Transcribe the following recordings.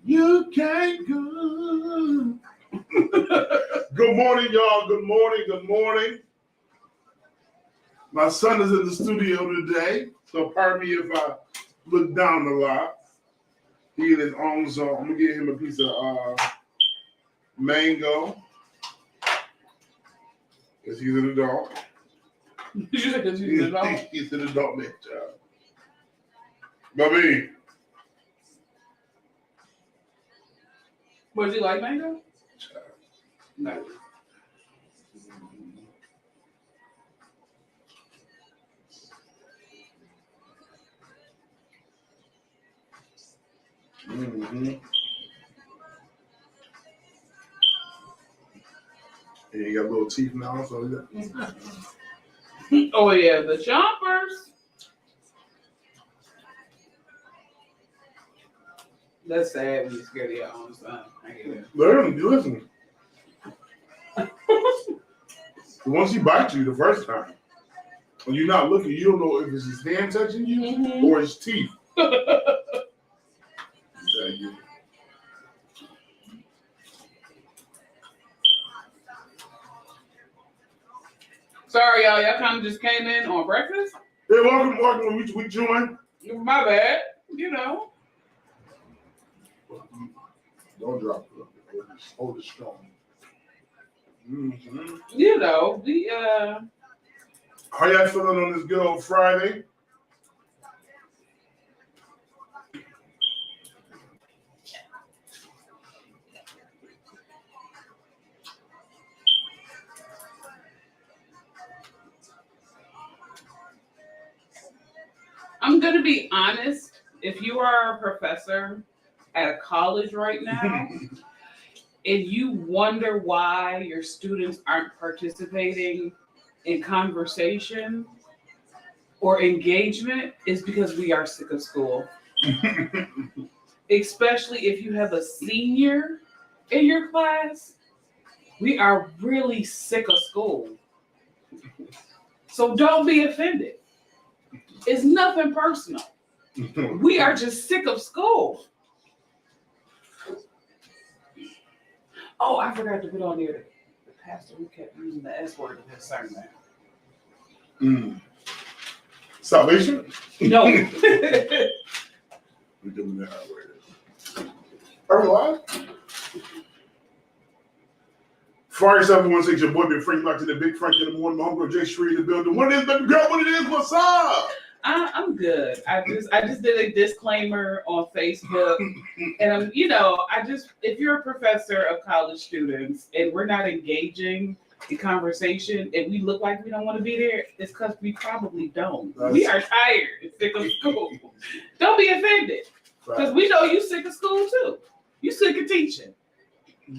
You can't go. Good morning, y'all. Good morning. Good morning. My son is in the studio today, so pardon me if I look down a lot. He in his own zone. I'm gonna get him a piece of mango because he's an adult. You said because he's an adult? He's an adult man, child. Baby. Was he like mango? No. Mm-hmm. And you got little teeth now, so Oh yeah, the chompers. That's sad when you're scared of your own son. I get it. Listen. Once he bites you the first time, when you're not looking, you don't know if it's his hand touching you or his teeth. Sorry, y'all. Y'all kind of just came in on breakfast. Hey, welcome. We join. My bad. You know. Don't drop it. Hold it strong. Mm-hmm. You know the. How y'all feeling on this good old Friday? I'm gonna be honest. If you are a professor at a college right now, and you wonder why your students aren't participating in conversation or engagement, is because we are sick of school. Especially if you have a senior in your class, we are really sick of school. So don't be offended. It's nothing personal. We are just sick of school. Oh, I forgot to put on there the pastor who kept using the S word in his sermon. Salvation? No. We're doing that right. Are we live? Fire 716, your boy Big Frank, back to the Big Frank in the morning. My homegirl J Street in the building. What it is, baby girl? What it is? What's up? I'm good. I just did a disclaimer on Facebook, and if you're a professor of college students and we're not engaging in conversation and we look like we don't want to be there, it's because we probably don't. We are tired and sick of school. Don't be offended, because we know you sick of school too. You sick of teaching.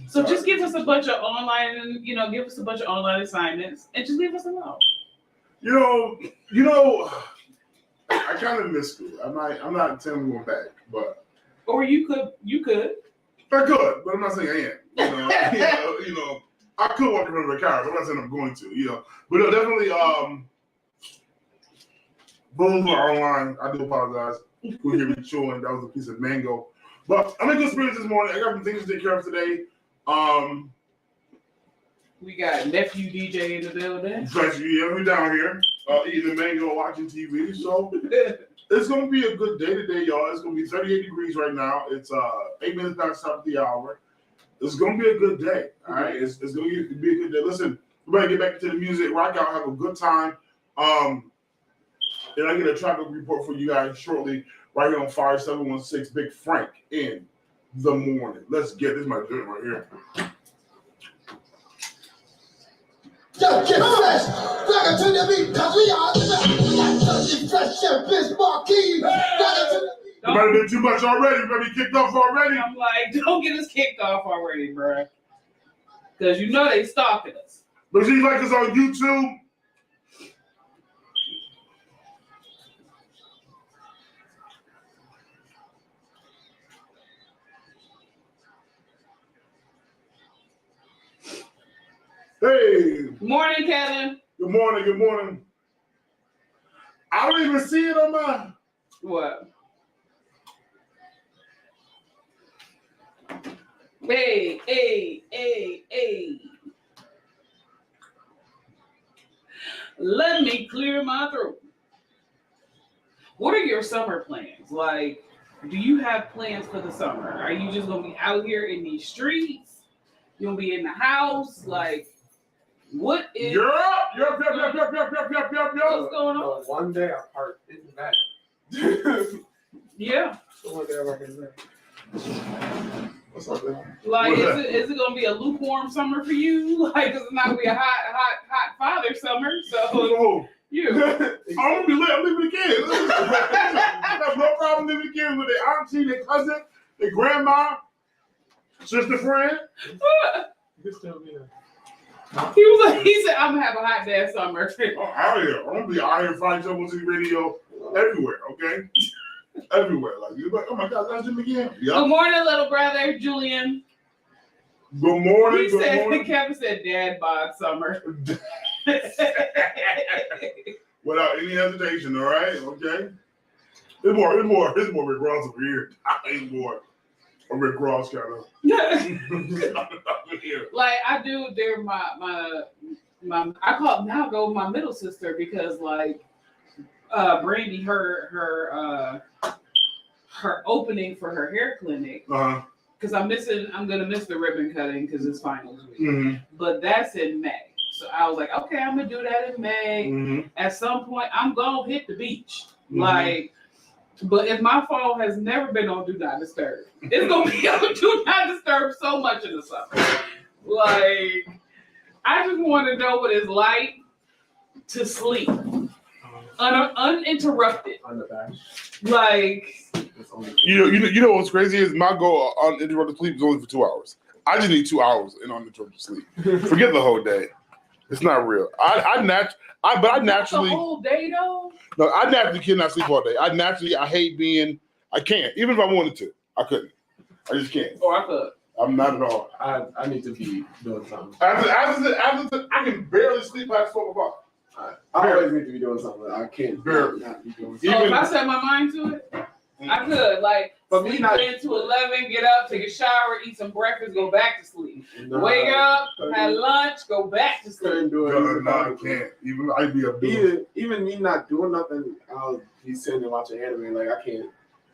So just give us a bunch of online, give us a bunch of online assignments and just leave us alone. You know. I kind of miss school. I'm not telling going back, but or you could. I could, but I'm not saying I am. I could walk in front of a car, but I'm not saying I'm going to. But definitely, both are online. I do apologize. We're here with chewing. That was a piece of mango, but I'm in good spirits this morning. I got some things to take care of today. We got nephew DJ in the building. Yeah, we're down here eating mango, watching TV. So it's gonna be a good day today, y'all. It's gonna be 38 degrees right now. It's 8 minutes past top of the hour. It's gonna be a good day. All right, it's gonna be a good day. Listen, we better get back to the music, rock out, have a good time. And I get a traffic report for you guys shortly, right here on Fire 716. Big Frank in the morning. Let's get this. My joint right here. Yo, get fresh, back to the beat, cause we are the fresh and Biz Marquis. It might have been too much already. We might be kicked off already. I'm like, don't get us kicked off already, bro. Because they stalking us. But if you like us on YouTube, hey. Good morning, Kevin. Good morning. I don't even see it on my. What? Hey. Let me clear my throat. What are your summer plans? Like, do you have plans for the summer? Are you just gonna be out here in these streets? You gonna be in the house? Like, what is? Yup. What's going on? One day I parked in the back. Yeah. One day I parked in the back. What's up, man? Like, What's is it gonna be a lukewarm summer for you? Like, it's not gonna be a hot father summer. So Oh, you. I'm gonna be lit. I'm leaving the kids. I have no problem leaving the kids with their auntie, their cousin, their grandma, sister friend. You still be there. He said, I'm gonna have a hot dad summer. I'm out here. I'm gonna be out here finding someone on radio everywhere. Okay, everywhere. Like you're like, oh my God, that's him again. Good Yeah. morning, little brother, Julian. Good morning. He Good said, morning. Kevin said, dad bod summer. Without any hesitation. All right. Okay. It's more Rick Ross over here. It's more a Rick Ross kind of. Like I do, they're my I call now go my middle sister because like Brandy her opening for her hair clinic because I'm gonna miss the ribbon cutting because it's finals week. Mm-hmm. But that's in May. So I was like, okay, I'm gonna do that in May. Mm-hmm. At some point I'm gonna hit the beach. Mhm. Like, but if my phone has never been on Do Not Disturb, it's gonna be on Do Not Disturb so much in the summer. Like, I just want to know what it's like to sleep uninterrupted. On the back. Like, It's only You know what's crazy is my goal on uninterrupted sleep is only for 2 hours. I just need 2 hours in uninterrupted sleep. Forget the whole day. It's not real. I naturally the whole day though. no, I naturally cannot sleep all day. I hate being. I can't. Even if I wanted to, I couldn't. I just can't. Or I could. I'm not at all. I need to be doing something. After I can barely sleep past 12 o'clock. I always need to be doing something. I can't Barely. not be doing So something. if I set my mind to it, I could like But me sleep not- into 11, get up, take a shower, eat some breakfast, go back to sleep. Nah, Wake up, couldn't- have lunch, go back to sleep. Couldn't do it. No, I can't. Even I'd be up doing. Even me not doing nothing, I'll be sitting and watching anime. Like I can't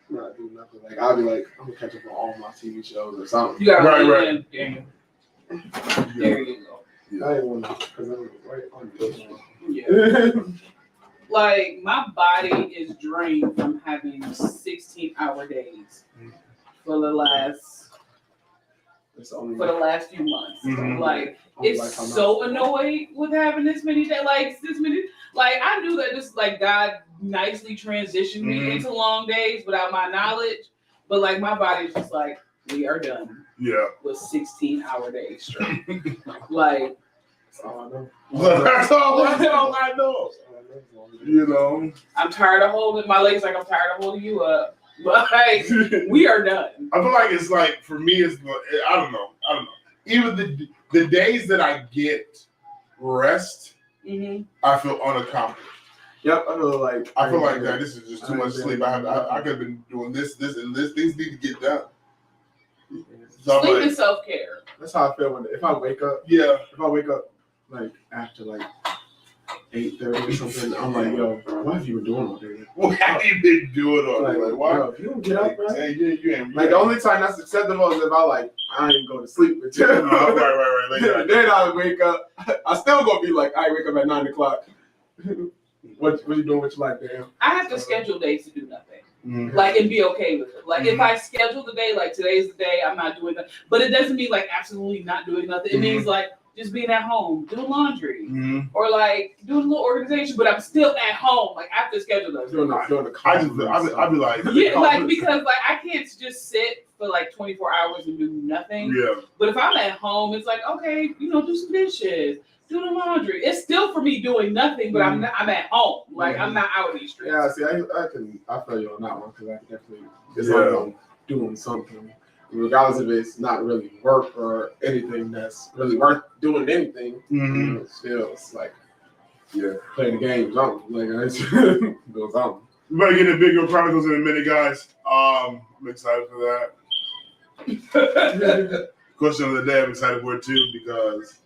not do nothing. Like I'll be like, I'm gonna catch up on all my TV shows or something. You gotta Right, lean right. in. There Yeah. you go. I didn't want to because I'm right on the Yeah. Like my body is drained from having 16-hour days for the last It's only few months. Mhm. Like only it's like how so annoyed with having this many days. Like this many. Like I knew that this like God nicely transitioned me Mhm. into long days without my knowledge, but like my body's just like we are done Yeah. with 16-hour days straight. Like That's all I know. That's all I know. That's all I know. You know. I'm tired of holding my legs. Like I'm tired of holding you up. But like we are done. I feel like it's like for me, it's I don't know. Even the days that I get rest, Mm-hmm. I feel unaccomplished. Yep, I feel like that this is just too much sleep. I could have been doing this, and this. Things need to get done. So I'm Sleep like, is self-care. That's how I feel if I wake up. yeah. If I wake up like after like 8:30 or something, I'm like, yo, what have you been doing all day? What have you been doing all Like, day? Like, why? yo, if you don't get up, man. Hey, you ain't. Like the only time that's acceptable is if I ain't go to sleep with you. right. Like, Then I wake up. I still gonna be like, I wake up at 9 o'clock. What you doing with your life, damn? I have to schedule days to do nothing. mm, Like and be okay with it. Like Mhm. if I schedule the day, like today's the day, I'm not doing that. But it doesn't mean like absolutely not doing nothing. It Mhm. means like just being at home, doing laundry. mm. Or like doing a little organization, but I'm still at home. Like I have to schedule those. Doing the I'd be like, Yeah, like because like I can't just sit for like 24 hours and do nothing. yeah. But if I'm at home, it's like okay, do some dishes, do the laundry. It's still for me doing nothing, but I'm at home. Like I'm not out in these streets. Yeah, see, I feel you on that one because I can definitely it's Yeah. like I'm doing something, regardless if it's not really work or anything that's really worth doing anything. Mm-hmm. Still, it's like Yeah. playing the game, something like it's doing something. We better get into Big Chronicles in a minute, guys. I'm excited for that. Question of the day, I'm excited for it too because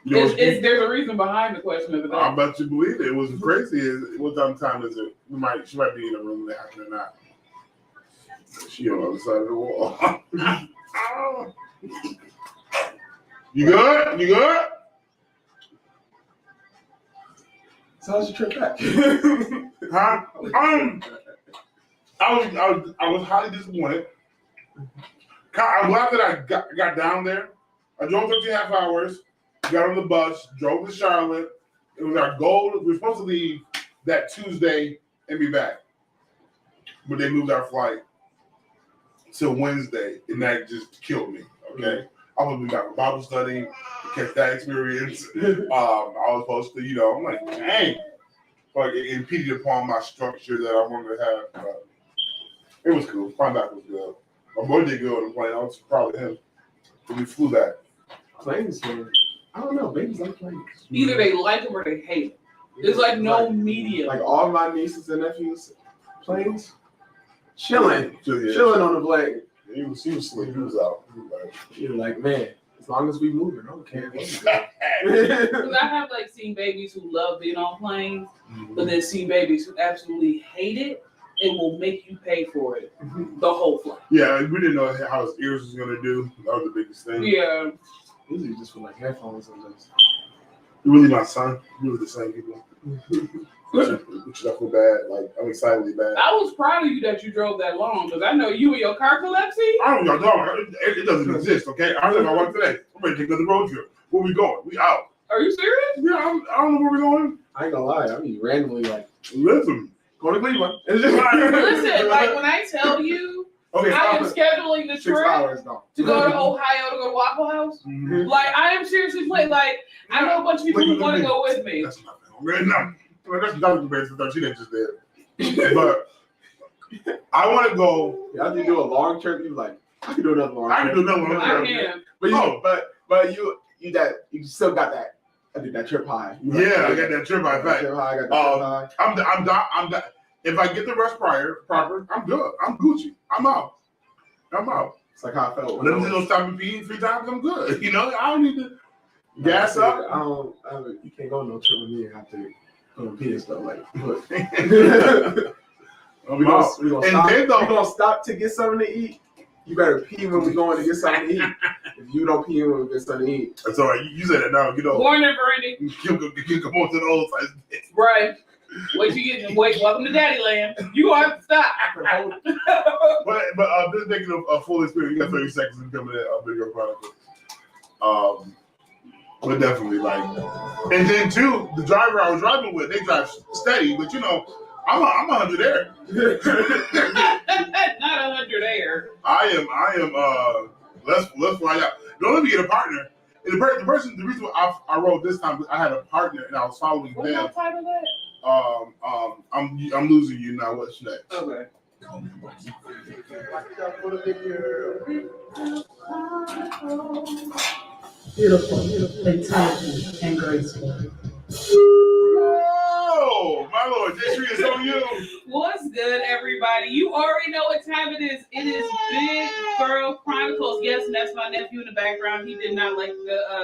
you know, There's a reason behind the question of the day. I'm about to believe it. It was crazy. What time is it? She might be in the room that happened or not. She on the other side of the wall. You good? You good? So how's your trip back? Huh? I was highly disappointed. I'm glad that I got down there. I drove 13.5 hours, got on the bus, drove to Charlotte. It was our goal. We were supposed to leave that Tuesday and be back. But they moved our flight till Wednesday, and that just killed me. Okay. I was supposed to be back with Bible study, to catch that experience. I was supposed to, I'm like, dang. Like, it impeded upon my structure that I wanted to have. But it was cool. Flying back was good. My boy did good on the plane. I was proud of him. But we flew back. Planes, man. I don't know. Babies like planes. Either they like them or they hate them. There's like no medium. Like all my nieces and nephews, planes, chilling on the plane. He was asleep. He was out. You're like, man, as long as we moving, I don't care. Because I have like seen babies who love being on planes, but then seen babies who absolutely hate it and will make you pay for it the whole flight. Yeah, we didn't know how his ears was gonna do. That was the biggest thing. Yeah. Usually just for like headphones and just. Really, my son. We were the same people. Which I feel bad. Like, I'm excitedly bad. I was proud of you that you drove that long because I know you and your narcolepsy. I don't know, dog. It doesn't exist, okay? I was like, my wife today. I'm ready to take another road trip. Where we going? We out. Are you serious? Yeah, I don't know where we're going. I ain't gonna lie, I mean randomly like Listen. go to Cleveland. It's just Listen, like when I tell you Okay, I am stop it. scheduling the 6 trip hours though. to go to Ohio to go to Waffle House, Mhm. like I am seriously playing. Like I know a bunch of people who want to go with me. That's nothing. Okay, no. That's nothing compared to the she didn't just did. But I want to go. Yeah, after you do a long trip, you like I can do another long I trip. can do another one. I can. But you, Oh. but you still got that. I did that trip high. You Yeah, I got that trip high back. Trip high. I got that trip high. I'm done. If I get the rest proper, I'm good. I'm Gucci. I'm out. It's like how I felt. Let me just stop me peeing 3 times. I'm good. I don't need to gas up. You can't go on no trip with me and have to go and pee and stuff like. Look. I'm we out. gonna stop to get something to eat. You better pee when we going to get something to eat. If you don't pee when we get something to eat, That's all right. You said it now. Morning, Brandy. You can come on to the old size. Right. Welcome to Daddy Land. You gonna have to stop. But just making a full experience. You got 30 seconds to come in a Video Chronicle. But definitely and then too, the driver I was driving with, they drive steady, but I'm 100 there. Not 100 air. I am. Let's find out. Don't let me get a partner. And the reason why I rode this time, I had a partner and I was following What's them. your title that? I'm losing you now. What's next? Okay. Beautiful, intelligent, and graceful. Oh, my Lord, J3 is on you. What's good, everybody? You already know what time it is. It is Big Girl Chronicles. Yes, and that's my nephew in the background. He did not like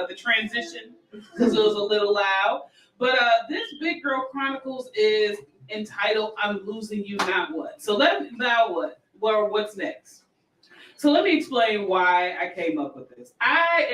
the transition because it was a little loud. But this Big Girl Chronicles is entitled "I'm Losing You, Not What." So what's next? So let me explain why I came up with this. I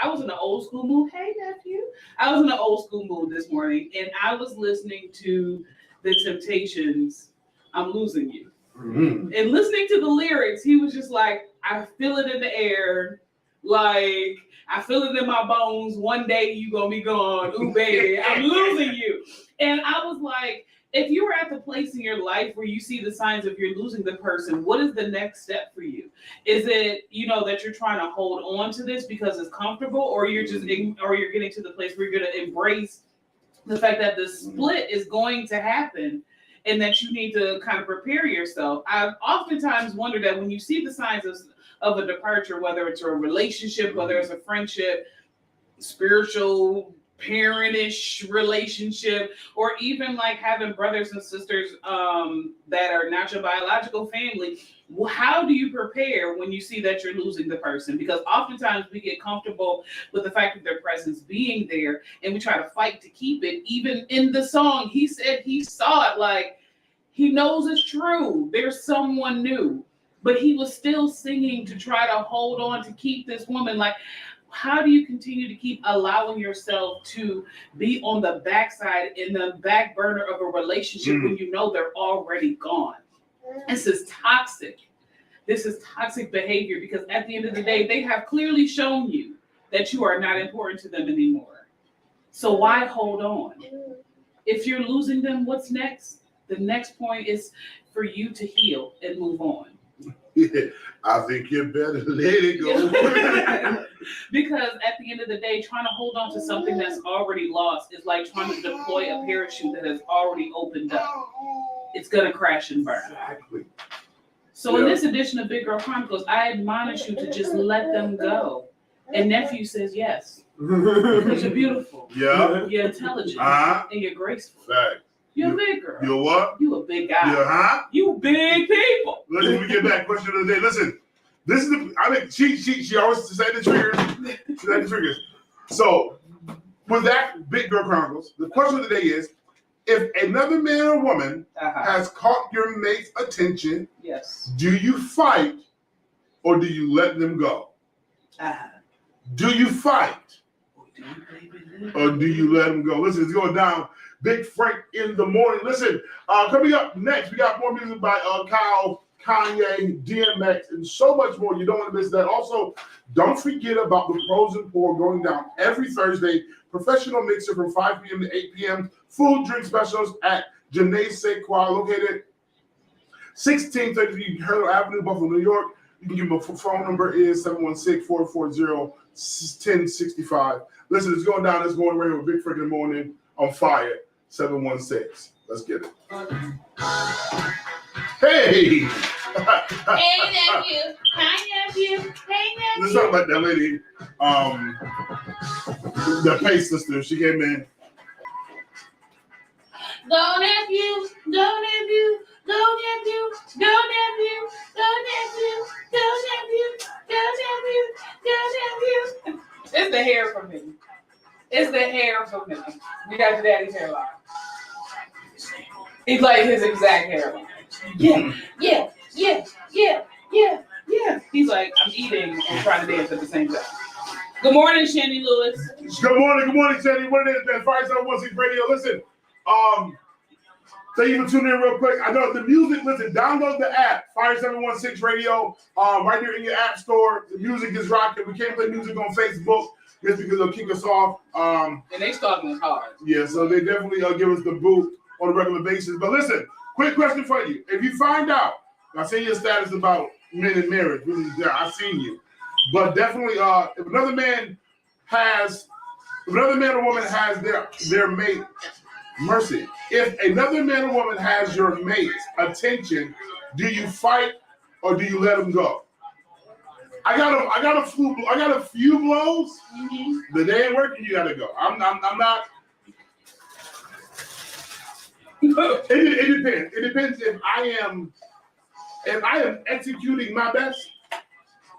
was in an old school mood. Hey, nephew. I was in an old school mood this morning, and I was listening to The Temptations, "I'm Losing You." Mm-hmm. And listening to the lyrics, he was just like, I feel it in the air. Like, I feel it in my bones. One day you gonna be gone. Ooh, baby, I'm losing you. And I was like, if you were at the place in your life where you see the signs of you're losing the person, what is the next step for you? Is it, that you're trying to hold on to this because it's comfortable, or you're getting to the place where you're going to embrace the fact that the split is going to happen and that you need to kind of prepare yourself? I've oftentimes wondered that when you see the signs of a departure, whether it's a relationship, whether it's a friendship, spiritual, parentish relationship, or even like having brothers and sisters that are not your biological family, how do you prepare when you see that you're losing the person? Because oftentimes we get comfortable with the fact of their presence being there and we try to fight to keep it. Even in the song, he said he saw it, like he knows it's true. There's someone new, but he was still singing to try to hold on to keep this woman. Like, how do you continue to keep allowing yourself to be on the backside, in the back burner of a relationship when you know they're already gone? This is toxic. This is toxic behavior, because at the end of the day, they have clearly shown you that you are not important to them anymore. So why hold on? If you're losing them, what's next? The next point is for you to heal and move on. I think you better let it go. Because at the end of the day, trying to hold on to something that's already lost is like trying to deploy a parachute that has already opened up. It's gonna crash and burn. Exactly. So in this edition of Big Girl Chronicles, I admonish you to just let them go. And nephew says yes. Because you're beautiful. Yeah. You're intelligent. Uh-huh. And you're graceful. Fact. You're a big girl. You're what? You a big guy. Yeah, huh? You big people. Listen, we get back. Question of the day. Listen, this is the. I think she always said the triggers. She said the triggers. So, with that, Big Girl Chronicles, the question of the day is: if another man or woman has caught your mate's attention, yes, do you fight or do you let them go? Do you fight or do you let them go? Listen, it's going down. Big Frank in the morning. Listen, coming up next, we got more music by Kyle, Kanye, DMX, and so much more. You don't want to miss that. Also, don't forget about the Pros and Pour going down every Thursday. Professional mixer from 5 p.m. to 8 p.m. Food, drink specials at Janae Sequoia, located 1633 Hurdle Avenue, Buffalo, New York. You can give them a phone number is 716-440-1065. Listen, it's going down. It's going right with Big Frank in the morning on fire. 716. Let's get it. Hey! Hey, nephew. Hi, nephew. Hey, nephew. Let's talk about that lady, the Pace sister. She came in. Go, nephew. Go, nephew. Go, nephew. Go, nephew. Go, nephew. Go, nephew. Go, nephew. Go, nephew. It's the hair for me. It's the hair for me. We got your daddy's hairline. He's like his exact hairline. Yeah. He's like, I'm eating and trying to dance at the same time. Good morning, Shandy Lewis. Good morning, Shandy. What it is, man? Fire 716 Radio. Listen, thank you for tuning in real quick. I know the music, listen, download the app, Fire 716 Radio, right there in your app store. The music is rocking. We can't play music on Facebook just because they'll kick us off. And they starting us hard. Yeah, so they definitely give us the boot on a regular basis. But listen, quick question for you. If you find out, I see your status about men in marriage, really, yeah, I seen you. But definitely, if another man or woman has their mate, mercy. If another man or woman has your mate's attention, do you fight or do you let them go? I got a few blows. The day ain't working, you gotta go. I'm not. It depends. It depends if I am executing my best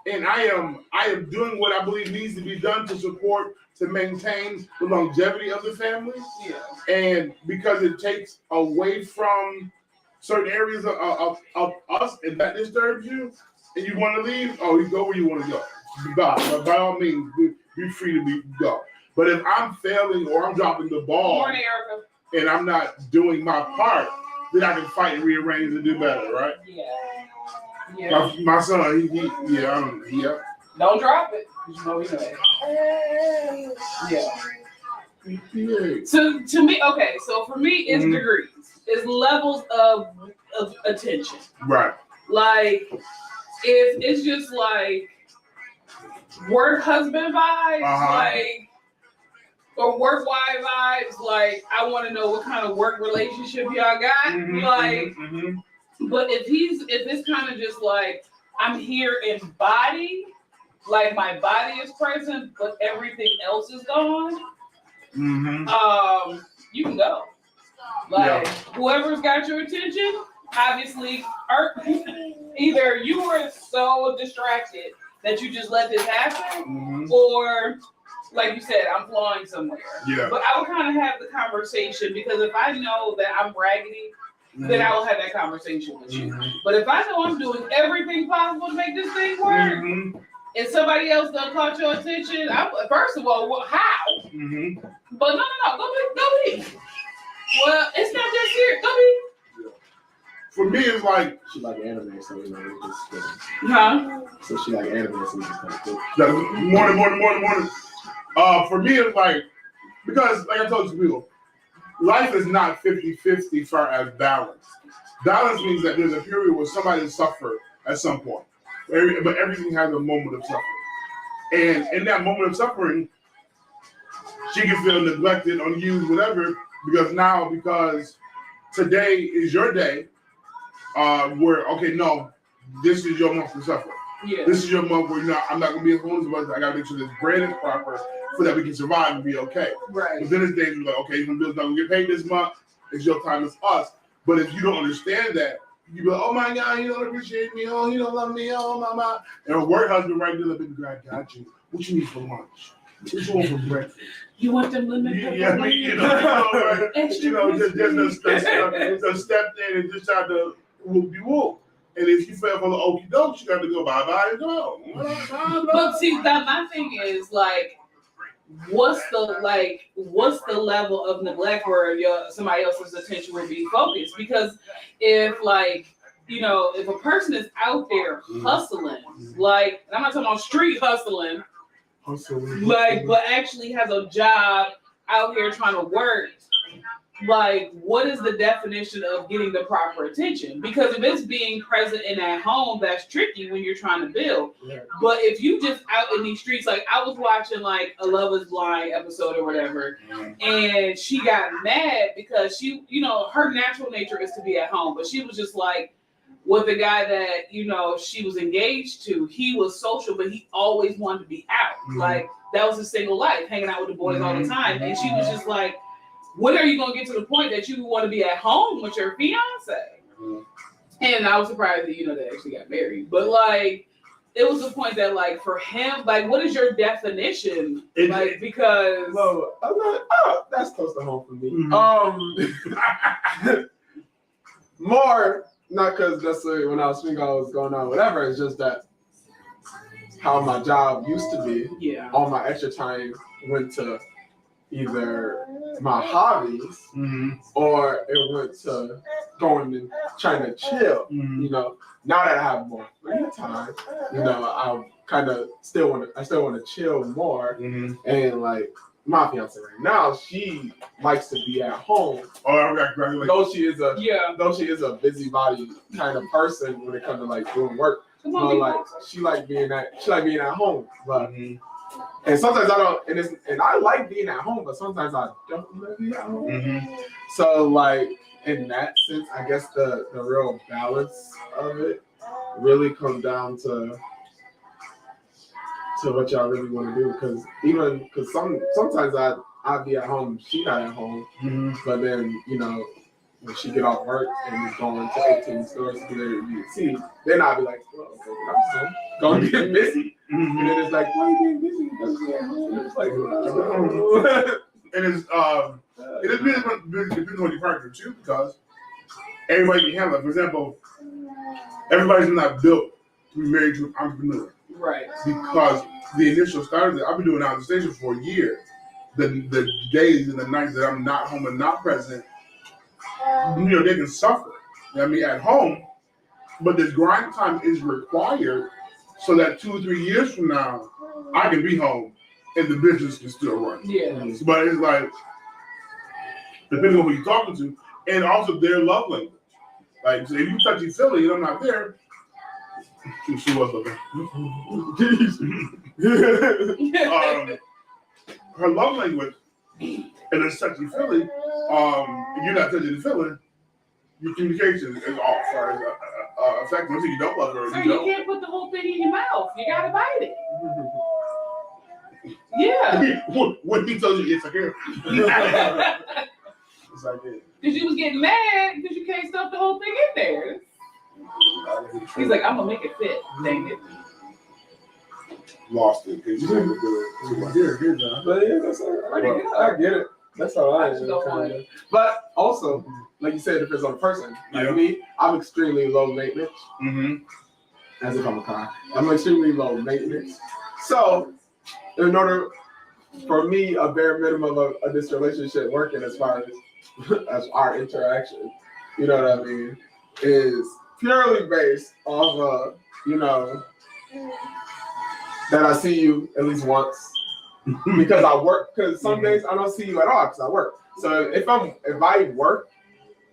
and I am doing what I believe needs to be done to maintain the longevity of the family. Yeah. And because it takes away from certain areas of us and that disturbs you and you want to leave, you go where you want to go. By all means, be free to go. But if I'm failing or I'm dropping the ball, Morning, Erica. And I'm not doing my part, then I can fight and rearrange and do better, right? Yeah. My son, he Don't drop it. You know he knows. Yeah. So to me, okay. So for me, it's degrees. It's levels of attention. Right. Like if it's just like work husband vibes, like. Or work wife vibes, like I want to know what kind of work relationship y'all got, But if it's kind of just like I'm here in body, like my body is present, but everything else is gone, you can go. Like whoever's got your attention, obviously, either you were so distracted that you just let this happen, Mhm. or like you said, I'm flying somewhere. Yeah. But I would kind of have the conversation because if I know that I'm raggedy, then I will have that conversation with you. Mhm. But if I know I'm doing everything possible to make this thing work, Mhm. and somebody else done caught your attention, first of all, how? Mhm. But no, go be. Well, it's not that serious. Go be. For me, it's like She like anime, so you know, we just Huh? so she like anime, so we just kind of cool. morning. For me, it's like, because like I told you people, life is not 50-50 far as balance. Balance means that there's a period where somebody suffered at some point. But everything has a moment of suffering. And in that moment of suffering, she can feel neglected, unused, whatever, because today is your day, where, okay, no, this is your month to suffer. Yeah. This is your month where I'm not gonna be as homeless, but I gotta make sure this bread is proper so that we can survive and be okay. Right. But then it's days like, okay, your bill's not gonna get paid this month. It's your time, it's us. But if you don't understand that, you be like, oh my God, you don't appreciate me, oh, you don't love me, oh mama. And her work husband right there, like, baby girl, I got you. What you need for lunch? What you want for breakfast? You want them lemon pepper? Yeah, right? Extra You know, just stepped in and just tried to whoop you whoop. And if you fell for the okie doke, you got to go bye-bye and go. But see, that my thing is like, what's the level of neglect where somebody else's attention will be focused? Because if if a person is out there hustling, like, and I'm not talking about street hustling, but actually has a job out here trying to work, like, what is the definition of getting the proper attention? Because if it's being present and at home, that's tricky when you're trying to build. Yeah. But if you just out in these streets, like I was watching like a Love Is Blind episode or whatever, and she got mad because she, her natural nature is to be at home, but she was just like, with the guy that, she was engaged to, he was social, but he always wanted to be out. Mm-hmm. Like, that was his single life, hanging out with the boys all the time. And she was just like, when are you going to get to the point that you want to be at home with your fiance? Mm-hmm. And I was surprised that, they actually got married. But, like, it was the point that, like, for him, like, what is your definition? Because... Well, I'm not, that's close to home for me. Mm-hmm. More, not because necessarily when I was single I was going on, whatever, it's just that how my job used to be. Yeah. All my extra time went to either my hobbies or it went to going and trying to chill. Mm-hmm. Now that I have more free time, I kind of still want to chill more. Mm-hmm. And like my fiance right now, she likes to be at home. Oh, I got congratulations. Though she is a busybody kind of person when it comes to like doing work. Come But on, like she like being at home. But Mm-hmm. and sometimes I don't, and I like being at home, but sometimes I don't want to be at home. Mm-hmm. So like in that sense, I guess the real balance of it really comes down to what y'all really want to do. Because sometimes I be at home, she not at home, but then when she get off work and is going to 18 stores to get her UT, then I'll be like, well, okay, I'm just going to get busy. Mm-hmm. And then it's like, why are you getting busy? Because you're at home. It's like, oh. And it depends on your partner too, because everybody can handle it. For example, everybody's not built to be married to an entrepreneur. Right. Because the initial start of it, I've been doing out the station for a year. The days and the nights that I'm not home and not present, they can suffer. At home, but this grind time is required so that 2 or 3 years from now, I can be home and the business can still run. Yeah. But it's like, depending on who you're talking to, and also their love language. Like, so if you touchy Philly and I'm not there, she was looking. Her love language, and it's touchy Philly. If you're not touching the feeling, your communication is off. Sorry, effective. Until you don't love her. So you can't put the whole thing in your mouth. You gotta bite it. Yeah. When he tells you it's a hair. It's like it. Because you was getting mad because you can't stuff the whole thing in there. He's like, I'm gonna make it fit. Dang it. Lost it because you never do it too much. Good job. But yeah, that's all right. Pretty good. I get it. That's all I right. just don't want it. But also, like you said, it depends on the person. Like Yeah. me, I'm extremely low maintenance. Mm-hmm. As if I'm a car. I'm extremely low maintenance. So, in order for me, a bare minimum of this relationship working as far as our interaction, you know what I mean, is purely based off of, you know, that I see you at least once. Because I work, because some days I don't see you at all because I work. So if I work,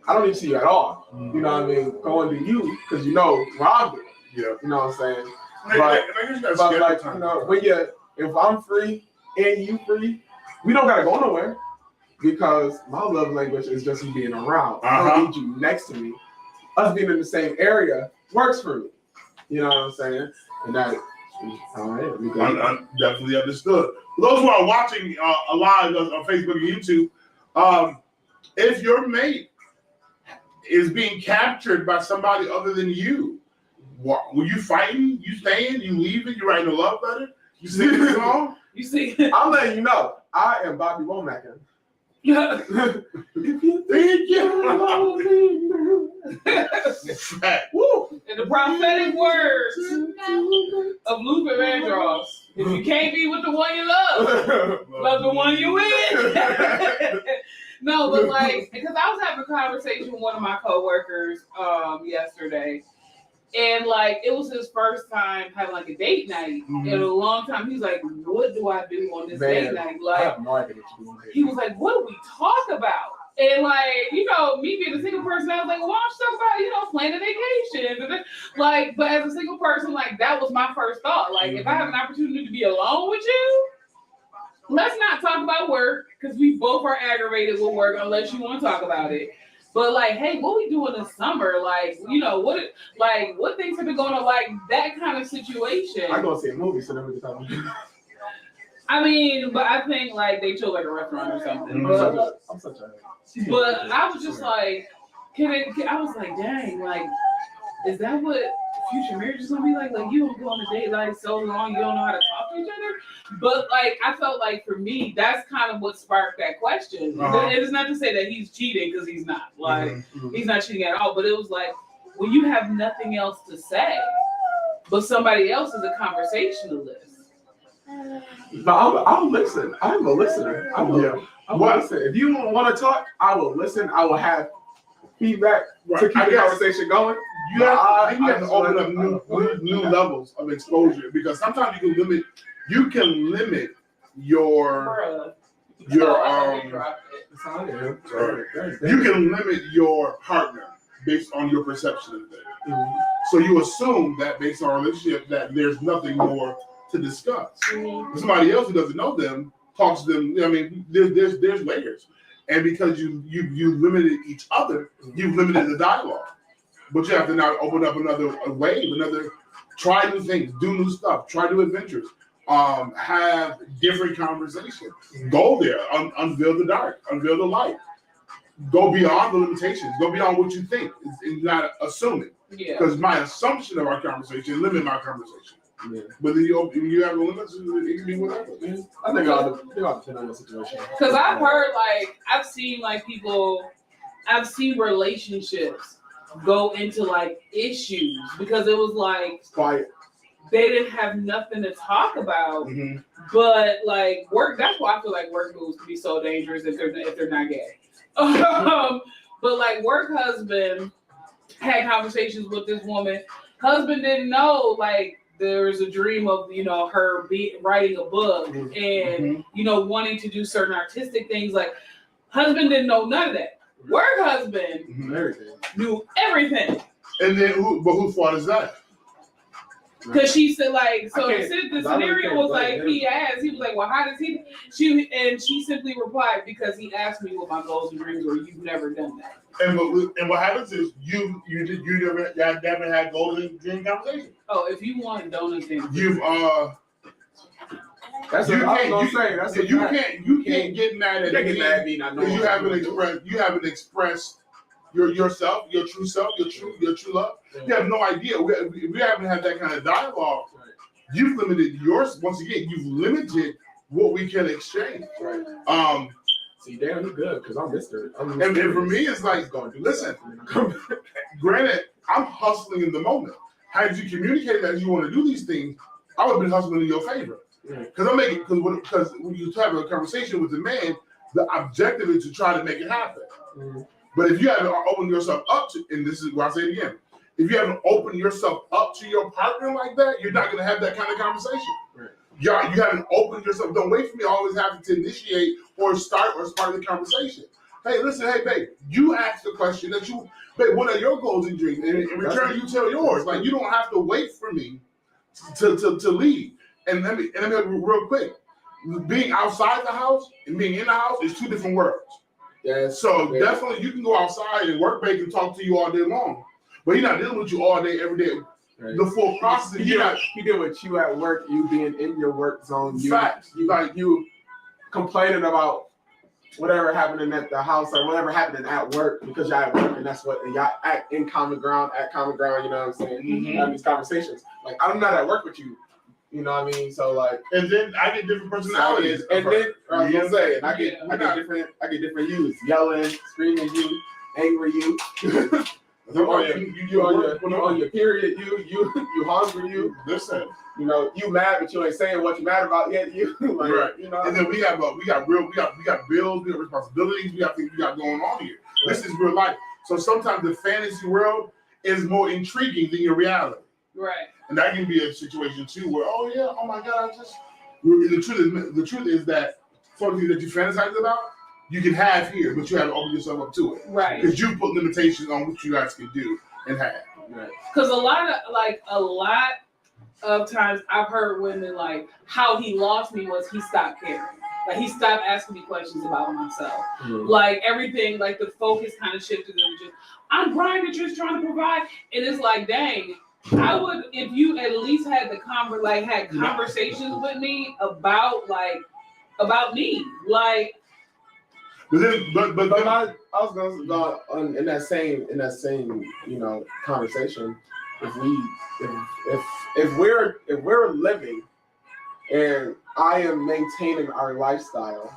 I don't even see you at all. You know what I mean? Going to you because you know where I'm doing. Yeah. You know what I'm saying? But Like, you know, if I'm free and you free, we don't gotta go nowhere because my love language is just you being around. I don't need you next to me. Us being in the same area works for me. You know what I'm saying? And that is how I am. I definitely understood. For those who are watching live on Facebook and YouTube, if your mate is being captured by somebody other than you, were you fighting? You staying? You leaving? You writing a love letter? You singing a song? You see? I'm letting you know, I am Bobby Womack. Yeah. If you think you Woo! In the prophetic words of Luther Vandross, if you can't be with the one you love, love the one you with. No, but like, because I was having a conversation with one of my coworkers yesterday, and like it was his first time having like a date night in a long time. He's like, "What do I do on this date night?" Like, I have no idea what you're doing here. he was like, "What do we talk about?" And like, you know, me being a single person, I was like, well, why don't you talk about, you know, planning vacations? And then, like, but as a single person, like, that was my first thought. Like, if I have an opportunity to be alone with you, let's not talk about work, because we both are aggravated with work unless you want to talk about it. But like, hey, what we doing this summer? Like, you know, what things have been going on? Like that kind of situation. I'm going to see a movie, so then we can talk about it. I mean, but I think like they chose like a restaurant or something. I'm such a But I was just like, I was like, dang, like, is that what future marriage is gonna be like? Like, you don't go on a date like so long, you don't know how to talk to each other. But like, I felt like for me, that's kind of what sparked that question. It is not to say that he's cheating, because he's not. Like, he's not cheating at all. But it was like, when you have nothing else to say, but somebody else is a conversationalist. But I'll listen. I'm a listener. I will listen. If you want to talk, I will listen. I will have feedback to keep the conversation going. You have to open up new levels of exposure, because sometimes you can limit your partner based on your perception of things. So you assume that based on our relationship that there's nothing more to discuss. Somebody else who doesn't know them talks to them. I mean, there's layers, and because you limited each other, you've limited the dialogue. But you have to now open up another wave, try new things, do new stuff, try new adventures, have different conversations. Go there, unveil the dark, unveil the light. Go beyond the limitations. Go beyond what you think, and not assuming. Yeah. Because my assumption of our conversation limit my conversation. Yeah. But then you have limits, it can be whatever. I think I'll depend on the situation. Because I've heard, like, I've seen relationships go into like issues because it was like quiet. They didn't have nothing to talk about, but like work. That's why I feel like work moves can be so dangerous if they're not gay. But like work husband had conversations with this woman. Husband didn't know like there's a dream of her writing a book and wanting to do certain artistic things. Like husband didn't know none of that. Work husband knew everything. And then whose fault is that? Because she said like, so the scenario was like, he was like, well, how does he, she simply replied, because he asked me what my goals and dreams were. You've never done that. And what happens is you never had goals and dream conversations. Oh, if you want donuts, then you've That's you what I can't, was gonna say. That's you can't get mad at me. You can't get mad at me. You haven't expressed yourself, your true self, your true love. You have no idea. We haven't had that kind of dialogue. Right. You've limited yours. Once again, you've limited what we can exchange. Right. See, damn, you good because I'm Mr. And for me, it's like, listen, granted, I'm hustling in the moment. Had you communicated that you want to do these things, I would have been hustling in your favor. Because when you have a conversation with the man, the objective is to try to make it happen. But if you haven't opened yourself up to, and this is where I say it again, if you haven't opened yourself up to your partner like that, you're not going to have that kind of conversation. Right. You haven't opened yourself. Don't wait for me to always have to initiate or spark the conversation. Hey, listen, hey, babe, you asked the question that babe, what are your goals and dreams? And in return, you tell yours. Like, you don't have to wait for me to lead. And let me real quick. Being outside the house and being in the house is two different worlds. Yeah. So definitely you can go outside and work bake and talk to you all day long. But he's not dealing with you all day, every day. Right. The full process. He deal with you at work, you being in your work zone. You complaining about whatever happening at the house or whatever happening at work because y'all at work and that's what and y'all act in common ground, you know what I'm saying? Have these conversations. Like, I'm not at work with you. You know what I mean? So like, and then I get different personalities. And then I was gonna say, I get different yous, yelling, screaming you, angry you. You on your period, you hungry, you. Listen, you know, you mad, but you ain't saying what you mad about yet. You like, right? You know. And then we got bills, we got responsibilities, we got things we got going on here. Right. This is real life. So sometimes the fantasy world is more intriguing than your reality. Right. And that can be a situation too, where oh my God, the truth is that something that you fantasize about, you can have here, but you have to open yourself up to it. Right. Because you put limitations on what you guys can do and have. Right. Because a lot of times I've heard women like how he lost me was he stopped caring. Like he stopped asking me questions about myself. Mm-hmm. Like everything, like the focus kind of shifted into just I'm grinding, just trying to provide. And it's like, dang, I would if you at least had had conversations with me about me. Like But I was gonna go in that same conversation. If we're living and I am maintaining our lifestyle,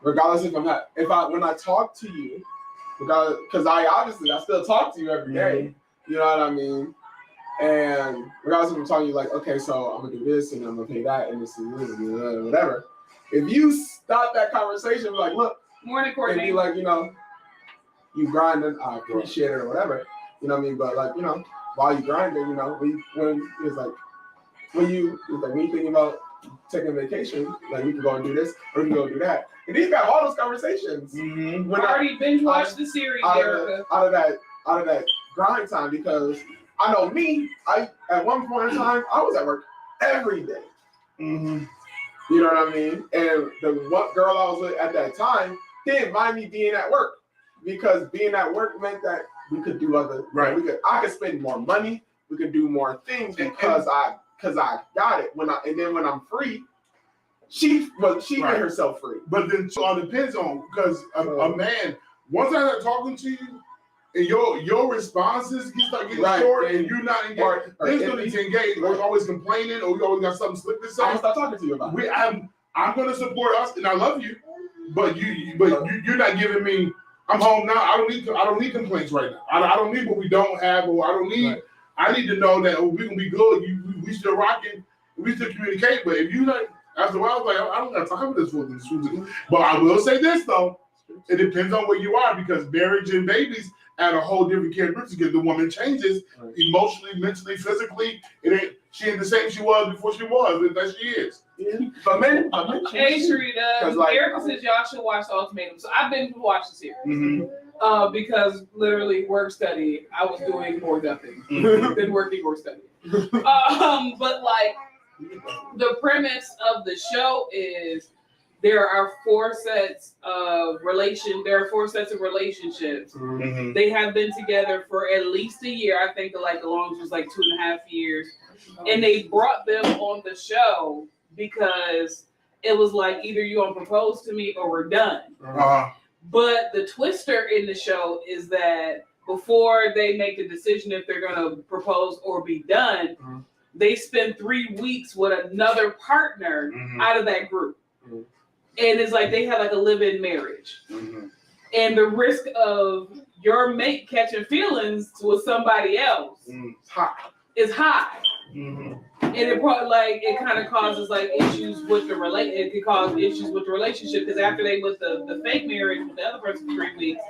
regardless when I talk to you, because I still talk to you every day. You know what I mean? And regardless if I'm talking to you like, okay, so I'm gonna do this and I'm gonna pay that and this and this and whatever. If you stop that conversation, like, look, morning, Courtney, and be like, you grinding, I appreciate it or whatever, you know what I mean? But like, while you grinding, when you thinking about taking a vacation, like we can go and do this or we can go do that. And these got all those conversations. Mm-hmm. When I already binge watched the series, Erica. Out of that grind time, because I know me, at one point in time, I was at work every day. Mm-hmm. You know what I mean? And the one girl I was with at that time didn't mind me being at work because being at work meant that we could do other. Right. I could spend more money. We could do more things because I got it. When I'm free, she made herself free. But then it all depends on because a man once I start talking to you. And your responses start getting short, and you're not engaged. Then you need to engage. Or you're always complaining, or you always got something slick to say. I'm gonna start talking to you about it. I'm gonna support us, and I love you, but you're not giving me. I'm home now. I don't need complaints right now. I don't need what we don't have, or I don't need. Right. I need to know that we can be good. We still rocking. We still communicate. But if you like, after a while, I was like, I don't got time for this food. But I will say this though, it depends on where you are because marriage and babies. At a whole different characteristic because the woman changes emotionally, mentally, physically. She ain't the same she was before she was, that she is. Yeah. But men change. Hey, Erica says y'all should watch The Ultimatum. So I've been watching the series because literally work study, I was doing more nothing than working or studying. But like the premise of the show is there are four sets of relationships. Mm-hmm. They have been together for at least a year. I think the longest was 2.5 years. And they brought them on the show because it was like either you gonna propose to me or we're done. But the twister in the show is that before they make the decision if they're going to propose or be done, they spend 3 weeks with another partner out of that group. And it's like they have like a live-in marriage. And the risk of your mate catching feelings with somebody else is high. And it probably it kind of causes like issues with the it could cause issues with the relationship, because after they with the fake marriage with the other person for 3 weeks,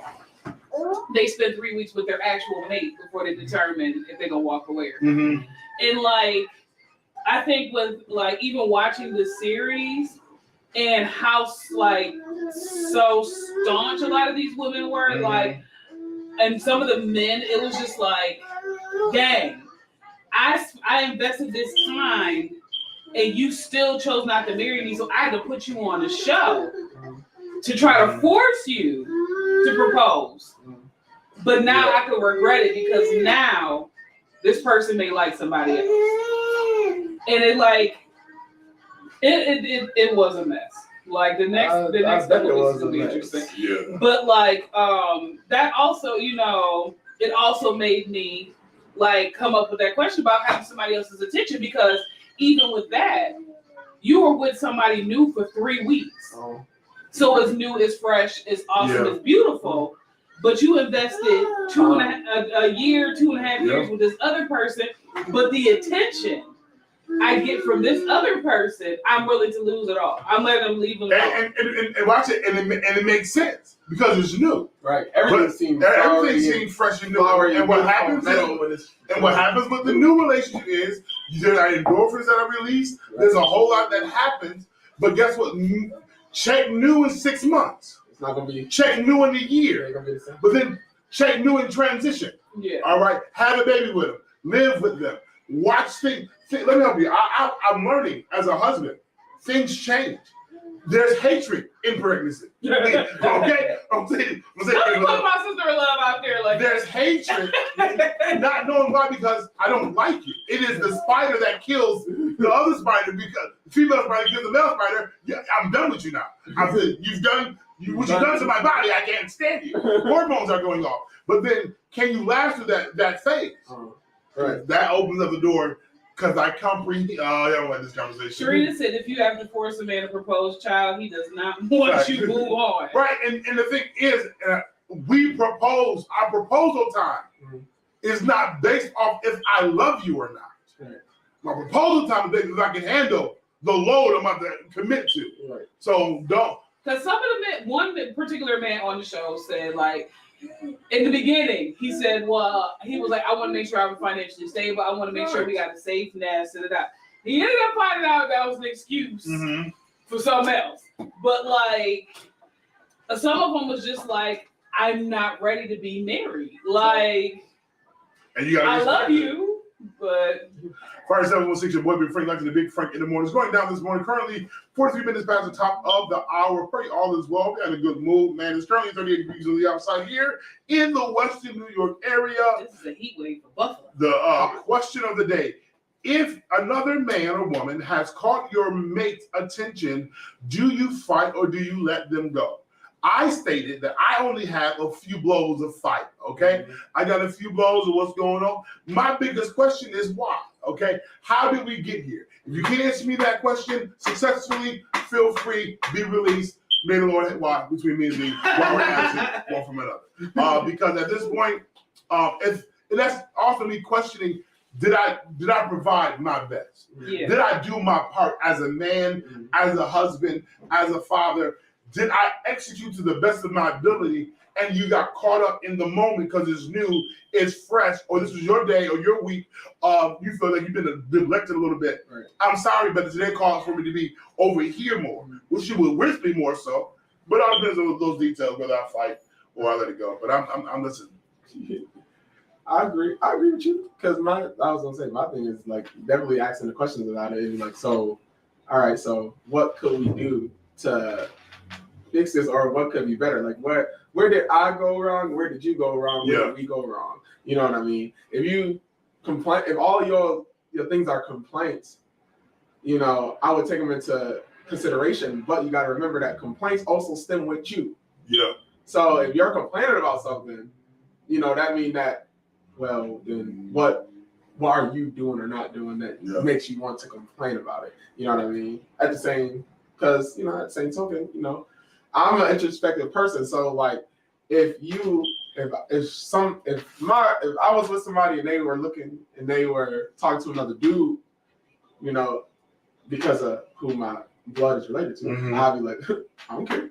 they spend 3 weeks with their actual mate before they determine if they're gonna walk away. And like I think with like even watching the series and how like so staunch a lot of these women were, like, and some of the men, it was just like, dang, I invested this time and you still chose not to marry me, so I had to put you on a show to try to force you to propose. But now I can regret it because now this person may like somebody else. And it like it was a mess. Like the next couple weeks is gonna be interesting. Yeah. But like that also, you know, it also made me like come up with that question about having somebody else's attention, because even with that, you were with somebody new for 3 weeks. So it's new, it's fresh, it's awesome, it's beautiful. But you invested a year, 2.5 years with this other person, but the attention I get from this other person, I'm willing to lose it all. I'm letting them leave them alone. And watch it, and it makes sense because it's new. Right. Everything seems fresh and new. And what happens with the new relationship is there are endorphins that are released. Right. There's a whole lot that happens. But guess what? Check new in 6 months. It's not gonna be check new in a year. But then check new in transition. Yeah. All right. Have a baby with them. Live with them. Watch things. Let me help you. I'm learning as a husband. Things change. There's hatred in pregnancy. Okay? I'm saying put my sister-in-law out there like there's hatred, not knowing why, because I don't like you. It is the spider that kills the other spider, because the female spider kills the male spider. Yeah, I'm done with you now. What you've done to my body, I can't stand you. Hormones are going off. But then, can you last through that phase? Right. That opens up the door. Because I comprehend. I don't like this conversation. Sharita said if you have to force a man to propose, child, he does not want you to move on. Right, and the thing is, we propose. Our proposal time is not based off if I love you or not. Right. My proposal time is based if I can handle the load I'm about to commit to. Right. So don't. Because some of the men, one particular man on the show said like, in the beginning, he said, well, he was like, I want to make sure I'm financially stable. I want to make sure we got a safe nest. He ended up finding out that was an excuse for something else. But like, some of them was just like, I'm not ready to be married. Like, and I love you, but. Fire 716, your boy Big Frank, like to the Big Frank in the morning. It's going down this morning. Currently, 43 minutes past the top of the hour. Pray all is well. We're in a good mood, man. It's currently 38 degrees on the outside here in the Western New York area. This is a heat wave for Buffalo. The question of the day: if another man or woman has caught your mate's attention, do you fight or do you let them go? I stated that I only have a few blows of fight, okay? I got a few blows of what's going on. My biggest question is why, okay? How did we get here? If you can answer me that question successfully, feel free, be released. May the Lord watch between me and thee while we're absent one from another. Because at this point, and that's often me questioning, did I provide my best? Yeah. Did I do my part as a man, as a husband, as a father? Did I execute to the best of my ability? And you got caught up in the moment because it's new, it's fresh, or this was your day or your week. You feel like you've been neglected a little bit. Right. I'm sorry, but today calls for me to be over here more, which you will with me more so. But it all depends on those details, whether I fight or I let it go. But I'm listening. I agree with you, because my thing is like definitely asking the questions about it. And like, so, all right, so what could we do to fix this, or what could be better? Like, where did I go wrong? Where did you go wrong? Where did we go wrong? You know what I mean? If you complain, if all your things are complaints, you know, I would take them into consideration. But you got to remember that complaints also stem with you. Yeah. So if you're complaining about something, you know, that means that, well, then what are you doing or not doing that makes you want to complain about it? You know what I mean? At the same token, you know, I'm an introspective person. So like, if I was with somebody and they were talking to another dude, you know, because of who my blood is related to, I'll be like, I don't care.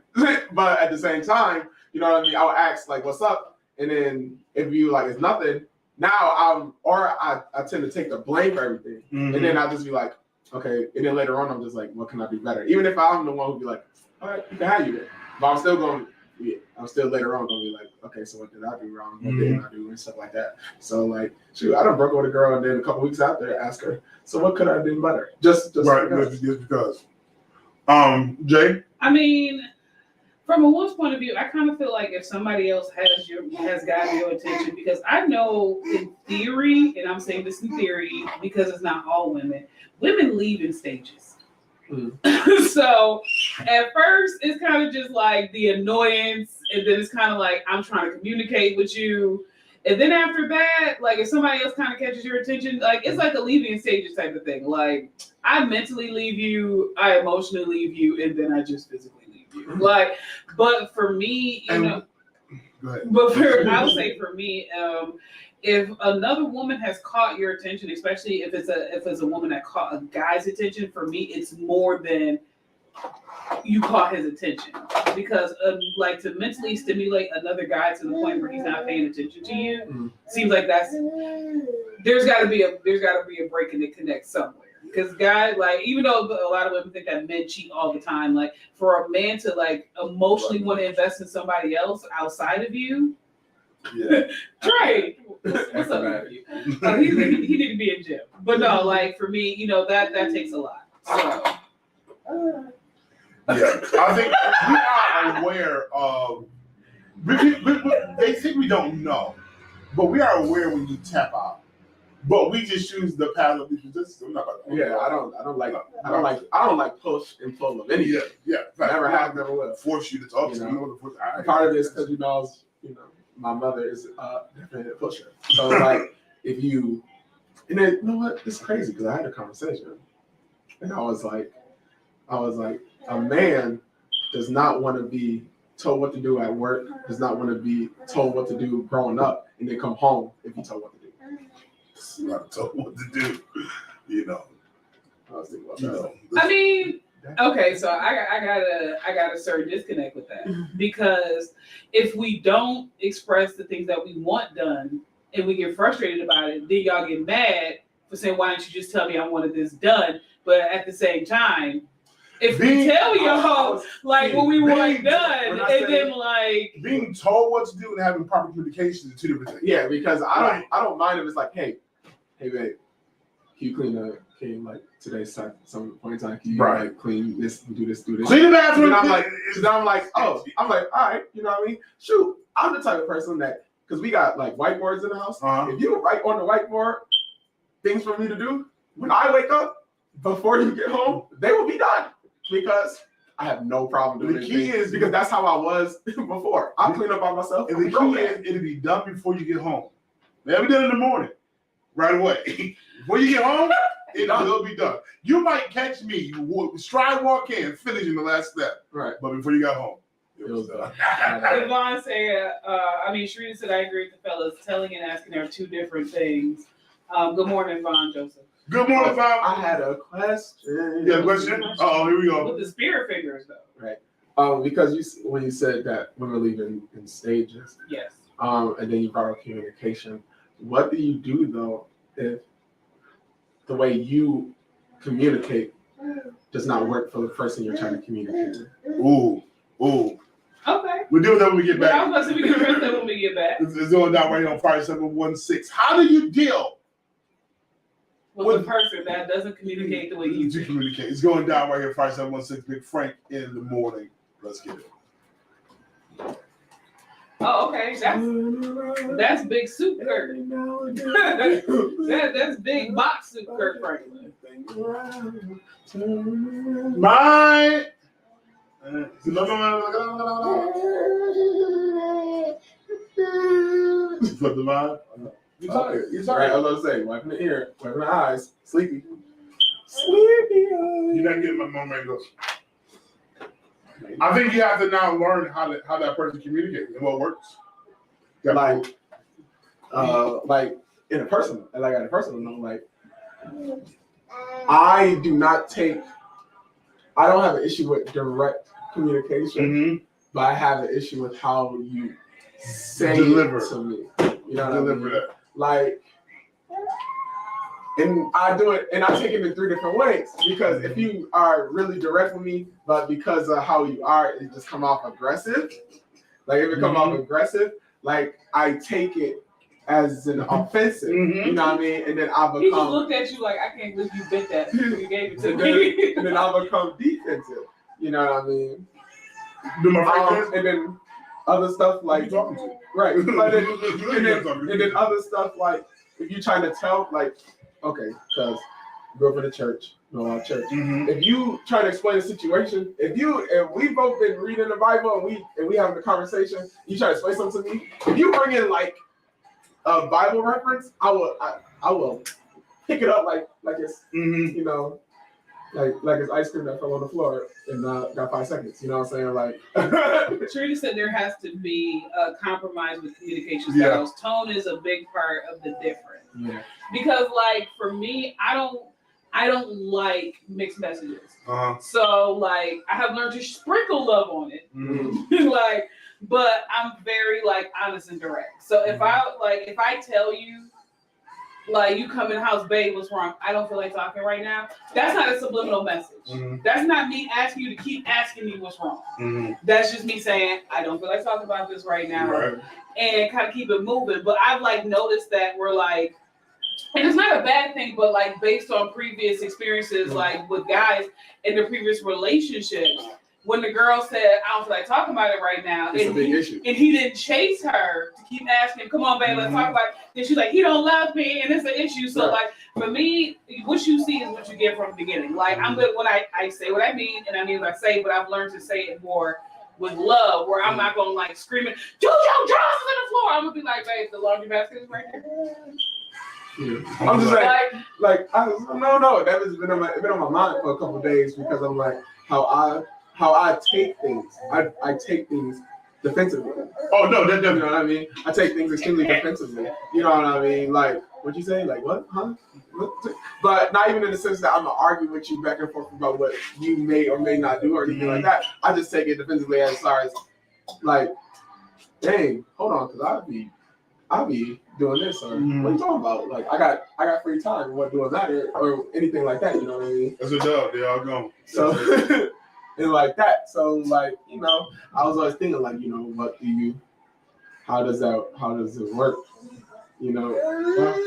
But at the same time, you know what I mean? I would ask like, what's up? And then if you like, it's nothing. Now I tend to take the blame for everything, and then I'll just be like, okay. And then later on, I'm just like, what can I do better? Even if I'm the one who'd be like, all right, you can have you there, but I'm still later on gonna be like, okay, so what did I do wrong? What didn't I do, and stuff like that. So like, shoot, I done broke up with a girl, and then a couple weeks after, ask her, so what could I have done better? Just right, because. just because. Jay. I mean, from a woman's point of view, I kind of feel like if somebody else has gotten your attention, because I know in theory, and I'm saying this in theory because it's not all women leave in stages. So at first it's kind of just like the annoyance, and then it's kind of like I'm trying to communicate with you, and then after that, like if somebody else kind of catches your attention, like it's like a leaving in stages type of thing. Like I mentally leave you, I emotionally leave you, and then I just physically. Like, but for me, I would say for me, if another woman has caught your attention, especially if it's a woman that caught a guy's attention, for me, it's more than you caught his attention, because like to mentally stimulate another guy to the point where he's not paying attention to you, seems like there's got to be a break in the connect somewhere. Because guys, like, even though a lot of women think that men cheat all the time, like for a man to like emotionally want to invest in somebody else outside of you, Trey, what's up with you? He need to be in gym. But no, like for me, you know, that takes a lot. So yeah, I think we are aware of. They think we don't know, but we are aware when you tap out. But we just choose the path of least resistance. I'm not about to I don't like push and pull of anything. Yeah. Never have, never will. Force you to talk to me. Part of this because my mother is definitely a pusher. So like if you, and then you know what? It's crazy because I had a conversation, and I was like, a man does not want to be told what to do at work. Does not want to be told what to do growing up, and then come home if you told what to do. Not told what to do, you know. I was thinking about that. I mean, okay, so I got a certain disconnect with that, because if we don't express the things that we want done and we get frustrated about it, then y'all get mad for saying, why didn't you just tell me I wanted this done? But at the same time, if we tell y'all like what we want done, and then like being told what to do and having proper communication is two different things. Yeah, because I don't mind if it's like, hey babe, can you clean like today's some point in time, can you like clean this, do this. Clean the bathroom. And I'm like, all right, you know what I mean? Shoot, I'm the type of person that, because we got like whiteboards in the house. If you write on the whiteboard things for me to do, when I wake up, before you get home, they will be done. Because I have no problem doing it. The key is because that's how I was before. I'll clean up by myself. And the key is it'll be done before you get home. Maybe done in the morning, right away. Before you get home, it'll be done. You might catch me stride walk in, finish in the last step. Right. But before you got home, it was done. Yvonne said, Sharita said, I agree with the fellas. Telling and asking are two different things. Good morning, Yvonne Joseph. Good morning, Bob. I had a question. Yeah, question? Oh, here we go. With the spirit fingers, though. Right. Because when you said that women leave in stages. Yes. And then you brought up communication. What do you do though if the way you communicate does not work for the person you're trying to communicate with? Ooh. Okay. We'll deal with that when we get back. I was about to say we can address that when we get back. It's going down right here on 5716. How do you deal with a person that doesn't communicate the way you do? Communicate. It's going down right here, 5716. Big Frank in the morning. Let's get it. Oh, okay. That's big soup Kurt. That's big box soup Kurt Franklin. Flip the vibe. You tired. You're tired. I was going to say, wiping the ear, wiping the eyes, sleepy. Sleepy eyes. You're not getting my mom mangoes. I think you have to now learn how that person communicates and what works. Like in a personal, like at a personal note, like I don't have an issue with direct communication, but I have an issue with how you say Deliver it to me. You know what Deliver I mean? that. Like, and I do it, and I take it in 3 different ways. Because if you are really direct with me, but because of how you are, it just come off aggressive. Like if it come off aggressive, like I take it as an offensive. You know what I mean? And then I become. He just looked at you like, I can't believe you bit that. You gave it to me. And then I become defensive. You know what I mean? Do my friend and then other stuff like talking to? right. But then, and then other stuff like if you're trying to tell like, okay, because grew up in the church, know our church. If you try to explain a situation, if we both been reading the Bible and we having a conversation, you try to explain something to me. If you bring in like a Bible reference, I will pick it up like it's you know like it's ice cream that fell on the floor and got 5 seconds. You know what I'm saying? Like Trudy said there has to be a compromise with communication styles. Tone is a big part of the difference. Yeah. Because like for me, I don't like mixed messages. So like I have learned to sprinkle love on it. Like, but I'm very like honest and direct. So if I tell you like you come in the house, babe, what's wrong? I don't feel like talking right now. That's not a subliminal message. That's not me asking you to keep asking me what's wrong. That's just me saying I don't feel like talking about this right now, and kind of keep it moving. But I've like noticed that we're like, and it's not a bad thing, but like based on previous experiences, like with guys in the previous relationships, when the girl said I don't feel like talking about it right now, it's a big issue, and he didn't chase her to keep asking, come on, babe, let's talk about it. Then she's like, he don't love me, and it's an issue. So like for me, what you see is what you get from the beginning. Like I'm good when I say what I mean, and I mean what I say, but I've learned to say it more with love, where I'm not gonna like scream it, do your drawers on the floor. I'm gonna be like, babe, the laundry basket is right there. I'm just like I was, no, that has been on my mind for a couple of days because I'm like how I take things. I take things defensively. Oh no, that doesn't. You know what I mean? I take things extremely defensively. You know what I mean? Like what'd you say? Like what? Huh? But not even in the sense that I'm gonna argue with you back and forth about what you may or may not do or anything like that. I just take it defensively as far as like, dang, hold on, because I'll be doing this or what are you talking about? Like I got free time. I'm not doing that or anything like that. You know what I mean? That's a dub. They all gone. So and like that. So like you know, I was always thinking like you know, how does it work? You know,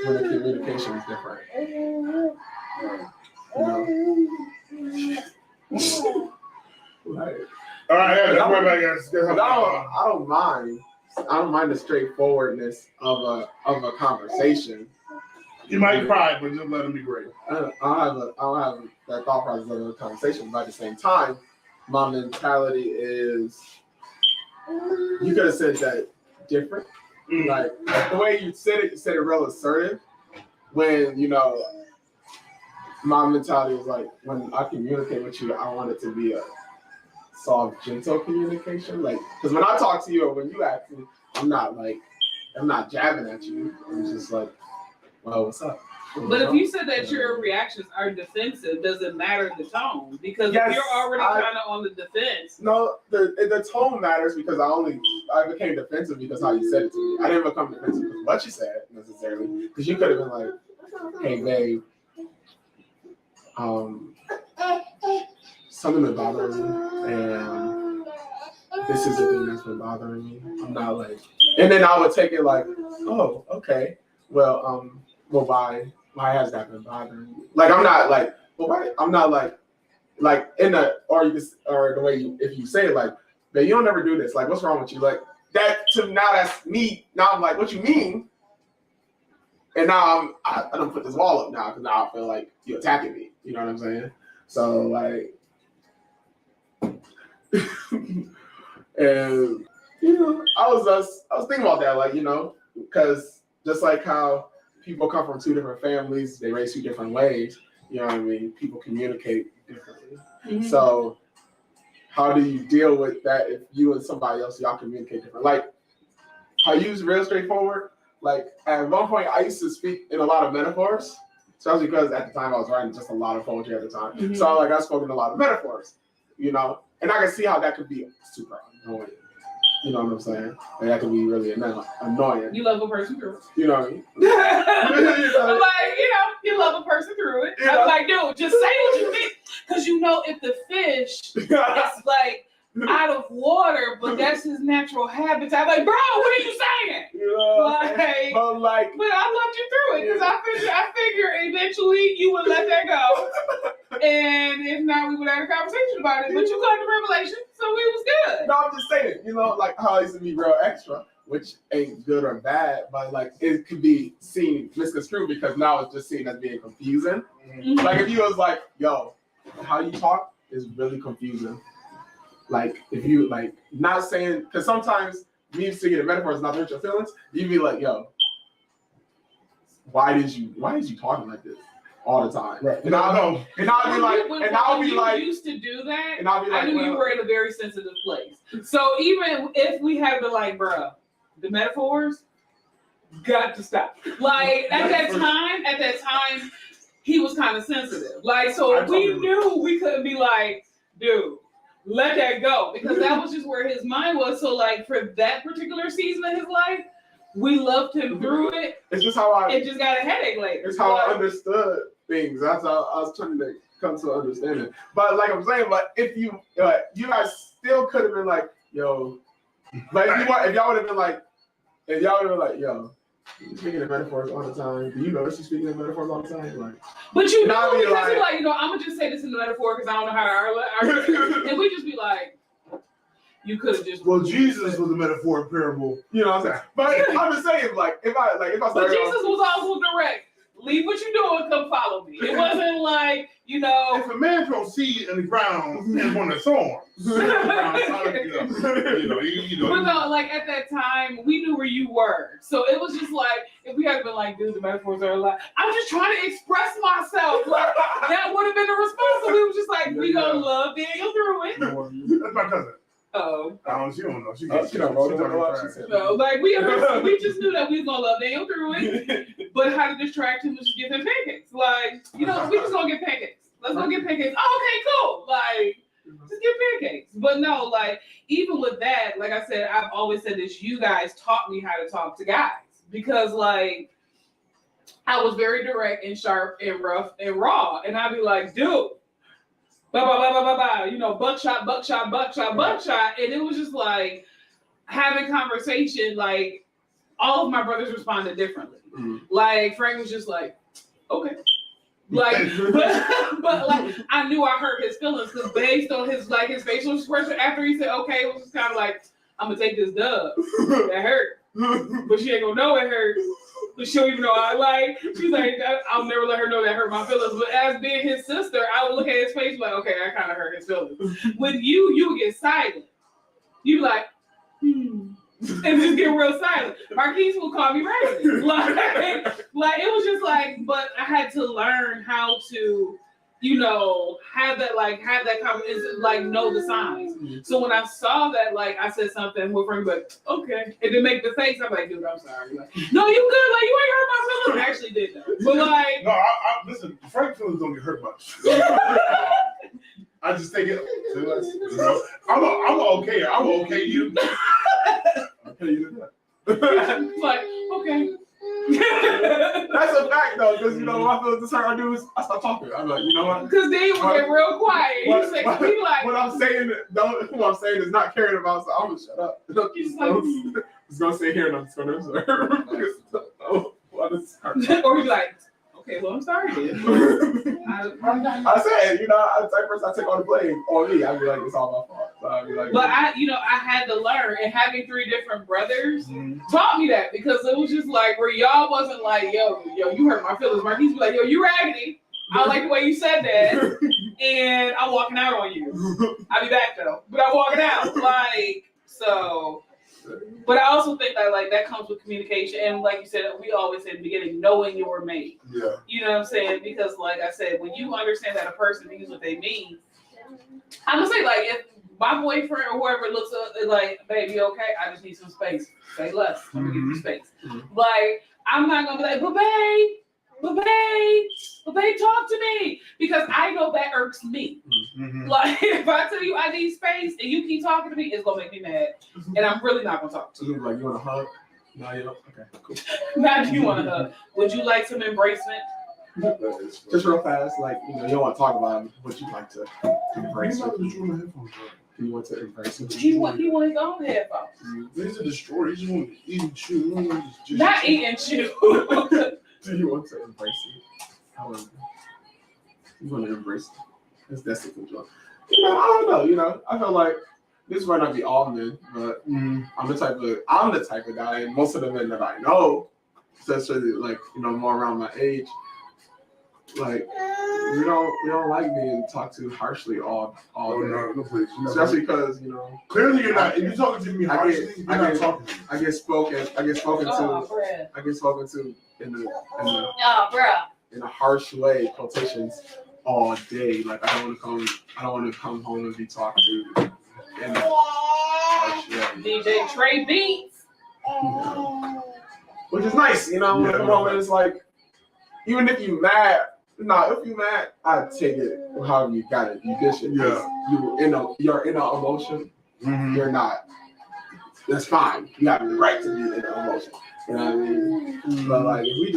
when the communication is different. You know. Like, all right, don't worry about it, guys. I don't mind the straightforwardness of a conversation. You might cry, but just let them be great. I don't have that thought process of a conversation, but at the same time, my mentality is you could have said that different. Like the way you said it real assertive. When you know, my mentality is like when I communicate with you, I want it to be a soft, gentle communication. Like, because when I talk to you or when you ask me, I'm not jabbing at you. I'm just like, well, what's up? But if you said that your reactions are defensive, does it matter the tone? Because if you're already kind of on the defense. No, the tone matters because I became defensive because how you said it to me. I didn't become defensive because what you said necessarily. Because you could have been like, hey babe, something been bothering me and this is the thing that's been bothering me. I'm not like, and then I would take it like, oh, okay. Well, why has that been bothering you? Like, I'm not like, well, why? I'm not like in the, or the way if you say it like, man, you don't ever do this. Like, what's wrong with you? Like that now that's me. Now I'm like, what you mean? And now I don't put this wall up now because now I feel like you're attacking me. You know what I'm saying? So like, And I was thinking about that, like, because just like how people come from two different families, they raise two different ways. You know what I mean? People communicate differently. Mhm. So how do you deal with that if you and somebody else, y'all communicate different? Like, how you was real straightforward. Like, at one point, I used to speak in a lot of metaphors, especially because at the time I was writing just a lot of poetry at the time. Mhm. So, like, I spoke in a lot of metaphors, and I can see how that could be super annoying. You know what I'm saying? Like, that could be really annoying. You love a person through it. You know what I mean? I'm like, you love a person through it. I'm like, dude, just say what you think. Because if the fish is like out of water, but that's his natural habitat. I'm like, bro, what are you saying? But I loved you through it because I figure eventually you would let that go. And if not, we would have a conversation about it. But you got the revelation, so it was good. No, I'm just saying, like how I used to be real extra, which ain't good or bad, but like it could be seen misconstrued because now it's just seen as being confusing. Mm-hmm. Like if you was like, yo, how you talk is really confusing. Like if you like not saying, because sometimes me singing a metaphor is not hurt your feelings, you'd be like, yo, why did you talking like this all the time? Right. And I'll be like, you used to do that, and I'll be like, I knew you were in a very sensitive place. So even if we had to like, bro, the metaphors got to stop. Like at that time, he was kind of sensitive. Like, so we knew we couldn't be like, dude, let that go. Because that was just where his mind was. So like for that particular season of his life, we loved him through it. It's just how it just got a headache later. It's how I understood things. That's how I was trying to come to understanding. But like I'm saying, but if you guys still could have been like, yo, like if y'all would have been like, yo, you're speaking in metaphors all the time. Do you know she's speaking in metaphors all the time? Like, but you know, because you're like, I'm gonna just say this in the metaphor because I don't know how to argue. And we just be like, you could have just. Well, Jesus was a metaphor parable. You know what I'm saying? But I'm just saying, like, if I But Jesus was also direct. Leave what you're doing, come follow me. It wasn't like, if a man throws seed in the ground and want to sow But no, like at that time, we knew where you were. So it was just like, if we had been like, dude, the metaphors are like, I'm just trying to express myself. Like, that would have been the response. So we was just like, we gonna love Daniel through it. That's my cousin. Oh. She don't know. She No, like we just knew that we was gonna love Daniel through it. But how to distract him was just give him pancakes. Like, we just gonna get pancakes. Let's go get pancakes. Oh, okay, cool. Like, just get pancakes. But no, like, even with that, like I said, I've always said this, you guys taught me how to talk to guys. Because like I was very direct and sharp and rough and raw. And I'd be like, dude. Buckshot. And it was just like having conversation, like all of my brothers responded differently. Mm-hmm. Like Frank was just like, okay. Like, but like I knew I hurt his feelings because based on his facial expression after he said okay, it was just kind of like, I'm gonna take this dub. That hurt. But she ain't gonna know it hurt. But she'll even know she's like, I'll never let her know that hurt my feelings. But as being his sister, I would look at his face like, okay, I kind of hurt his feelings. With you would get silent. You like, and just get real silent. Marquise will call me raggedy. Like it was just like, but I had to learn how to, have that conversation, like know the signs. Mm-hmm. So when I saw that, like I said something with Frank, like, okay, and then make the face, I'm like, dude, I'm sorry. Like, no, you good? Like you ain't hurt my feelings. I actually did though. But like, no, listen, Frank's feelings don't get hurt much. I just take it. I'm okay. I'm okay. You. Okay, you. Like okay. That's a fact though, because when I feel this hurt, I stop talking. I'm like, you know what? Because they would get real quiet. What I'm saying is not caring about, so I'm gonna shut up. I'm just gonna sit here and I'm just gonna observe. Or he's like, okay, well I'm sorry. I said, I take all the blame on me. I'd be like, it's all my fault. So I'd be like, but I had to learn, and having 3 different brothers taught me that because it was just like where y'all wasn't like, yo, you hurt my feelings. Marquise be like, yo, you raggedy. I don't like the way you said that, and I'm walking out on you. I'll be back though, but I'm walking out. Like, so. But I also think that like that comes with communication, and like you said, we always say in the beginning, knowing your mate. Yeah. You know what I'm saying? Because like I said, when you understand that a person means what they mean, I'm gonna say like if my boyfriend or whoever looks up like, baby, okay, I just need some space. Say less. Let me give you space. Like I'm not gonna be like, but babe, talk to me, because I know that irks me. Like if I tell you I need space and you keep talking to me, it's gonna make me mad, and I'm really not gonna talk to you. Like, you want a hug? No, you don't. Okay, cool. Not if you want to hug. Would you like some embracement? Just real fast, like, you know, you don't want to talk about it, but you like to embrace it. You want to embrace it. He want his own headphones. He's a destroyer. He just want to eat and chew. Not eat and chew. Do you want to embrace it? However, you want to embrace it. That's the control. You know, I don't know. You know, I feel like this might not be all men, but I'm the type of guy, and most of the men that I know, especially like, you know, more around my age, like we don't like being talked to harshly all day. No, please. Especially because, you know, Clearly you're not. If you're talking to me harshly, you're not talking to me. I get spoken to in a harsh way, quotations, all day. Like I don't want to come home and be talked to in a harsh way. DJ Trey Beats. Which is nice, you know. At the moment, it's like, even if you mad, I take it however you got it. You dish it. Yeah. You're in an emotion. You're not. That's fine. You have the right to be in an emotion. You know what I mean? But like, if you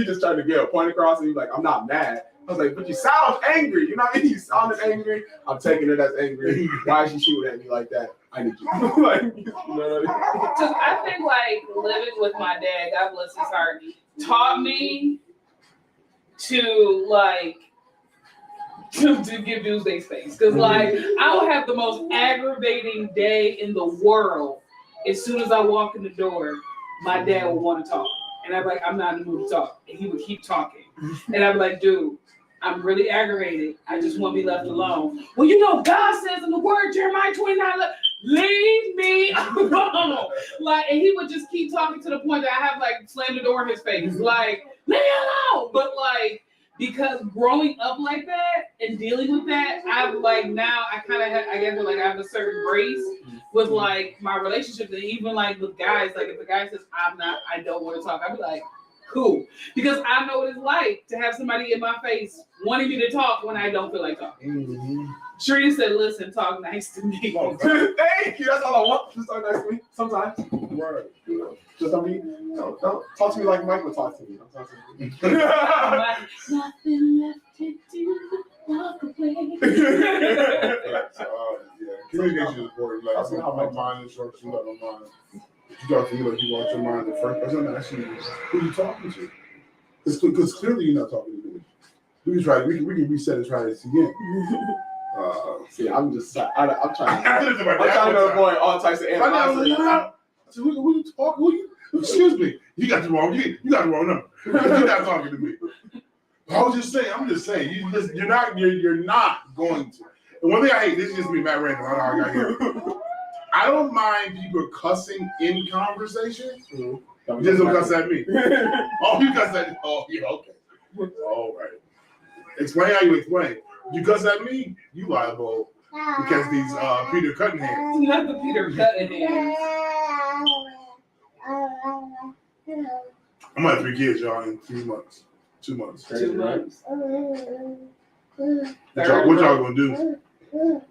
just try to get a point across and you're like, I'm not mad. I was like, but you sound angry. You know what I mean? You sounded angry. I'm taking it as angry. Why is she shooting at me like that? I need you. Like, you know what I mean? Because I think like living with my dad, God bless his heart, taught me to like to give dudes their space. Because like I'll have the most aggravating day in the world. As soon as I walk in the door, my dad would want to talk. And I'd be like, I'm not in the mood to talk. And he would keep talking. And I'd be like, dude, I'm really aggravated. I just want to be left alone. Well, you know, God says in the word, Jeremiah 29, leave me alone. Like, and he would just keep talking to the point that I have like slammed the door in his face. Like, leave me alone. But like, because growing up like that and dealing with that, I've like now I kind of I guess like I have a certain grace with like my relationships, and even like with guys. Like if a guy says I don't want to talk, I'd be like, cool, because I know what it's like to have somebody in my face wanting me to talk when I don't feel like talking. Shereen said, "Listen, talk nice to me." Thank you. That's all I want. Just talk nice to me. Sometimes. Right. You know, just don't don't talk to me like Mike would talk to me. Don't talk to me. Nothing left to do. Walk away. Communication is important. Like I how my mind instructs you, let my mind. You got to feel like you want your mind the first person actually who you talking to. Because clearly you're not talking to me. We can reset and try this again. See, I'm trying to avoid all types of animosity. I said, who you talking? Excuse me. You got the wrong number. You're not talking to me. I'm just saying. You're not going to. And one thing I hate, this is just me, Matt Randall. I don't know how I got here. I don't mind people cussing in conversation. Just don't cuss at me. Oh, you cuss at me. Oh, yeah, okay. All right. Explain how you explain. You cuss at me, you liable because these Peter Cutting hands. Not the Peter Cutting hands. I'm gonna have 3 kids, y'all, in 3 months. 2 months. 2 months. What y'all gonna do?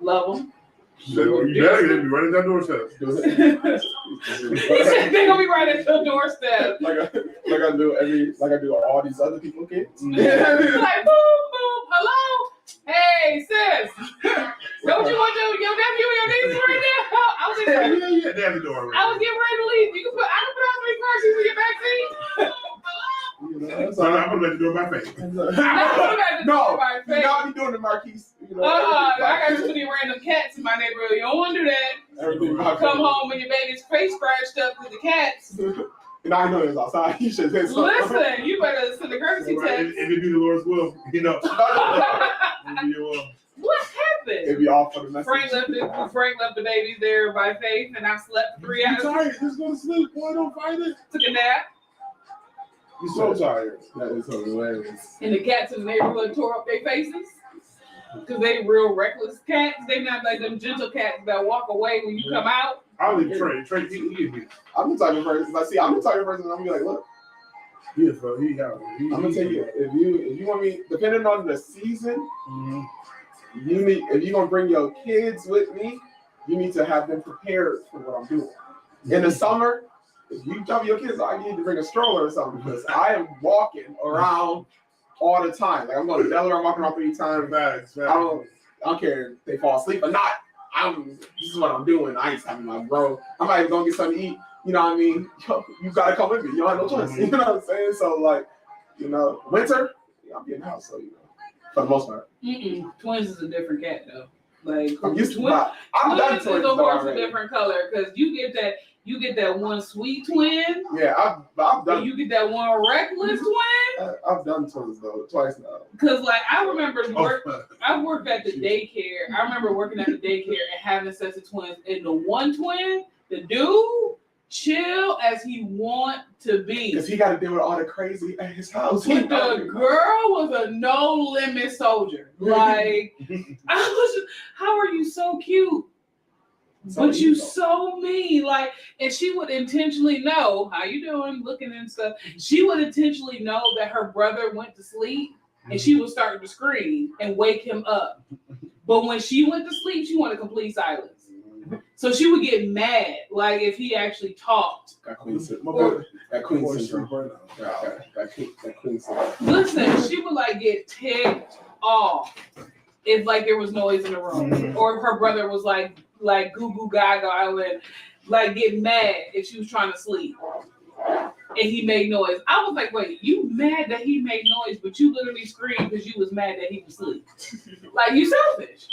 Love them. You better be right at that doorstep. He said they're gonna be right at your doorstep. like I do all these other people kids. Like boom, boom, hello. Hey sis. Don't you want your nephew or your niece right now? I was Yeah, they have the door. I was getting ready to leave. I can put out 3 car seats in your back seat. I'm gonna let you do it by face. No, you gotta be doing the Marquise. I got too many random cats in my neighborhood. You don't want to do that. Come home when your baby's face scratched up with the cats. And I know it was outside. You should say something. Listen, you better send a courtesy text. If it be the Lord's will, you know. What happened? It'd be all for the message. Frank left the babies there by faith, and I slept 3 I'm hours. tired. Just go to sleep, boy. Don't fight it. Took a nap, You're so tired. That is hilarious. and the cats in the neighborhood tore up their faces because they real reckless cats. They not like them gentle cats that walk away when you come out. I'll leave Trey. Trey, he get me. I'm the type of person. Like, see, I'm the type of person. I'm gonna be like, look. Yeah, bro. He I'm gonna tell you, if you want me, depending on the season, you need. If you're gonna bring your kids with me, you need to have them prepared for what I'm doing. In the summer, if you tell your kids, I need to bring a stroller or something because I am walking around all the time. Like I'm going to Delaware, I'm walking around 3 times. Facts. I don't care if they fall asleep or not. This is what I'm doing. I ain't having my bro. I'm not even gonna get something to eat. You know what I mean? You gotta come with me. You don't have no choice. You know what I'm saying? So like, winter, I'll be in the house. So for the most part. Twins is a different cat though. Like I'm used to twins, that. I'm done twins is a horse a already. different color because you get that one sweet twin. Yeah, I've And done. you get that one reckless twin. I've done twins though, twice now. Cause like I remember Oh, I worked at the daycare. I remember working at the daycare and having sets of twins. And the one twin, the dude, chill as he want to be. Because he got to deal with all the crazy at his house. But the girl was a no limit soldier. Like I was just, how are you so cute? But you so mean, like, and she would intentionally know how you doing, looking and stuff. She would intentionally know that her brother went to sleep, and she would start to scream and wake him up. But when she went to sleep, she wanted complete silence. So she would get mad, like if he actually talked. Got queen syndrome. Or- That queen syndrome. That queen syndrome. Listen, she would like get ticked off if like there was noise in the room, or her brother was like goo goo gaga and like get mad if she was trying to sleep and he made noise. I was like, wait, you mad that he made noise, but you literally screamed because you was mad that he was asleep. Like you selfish.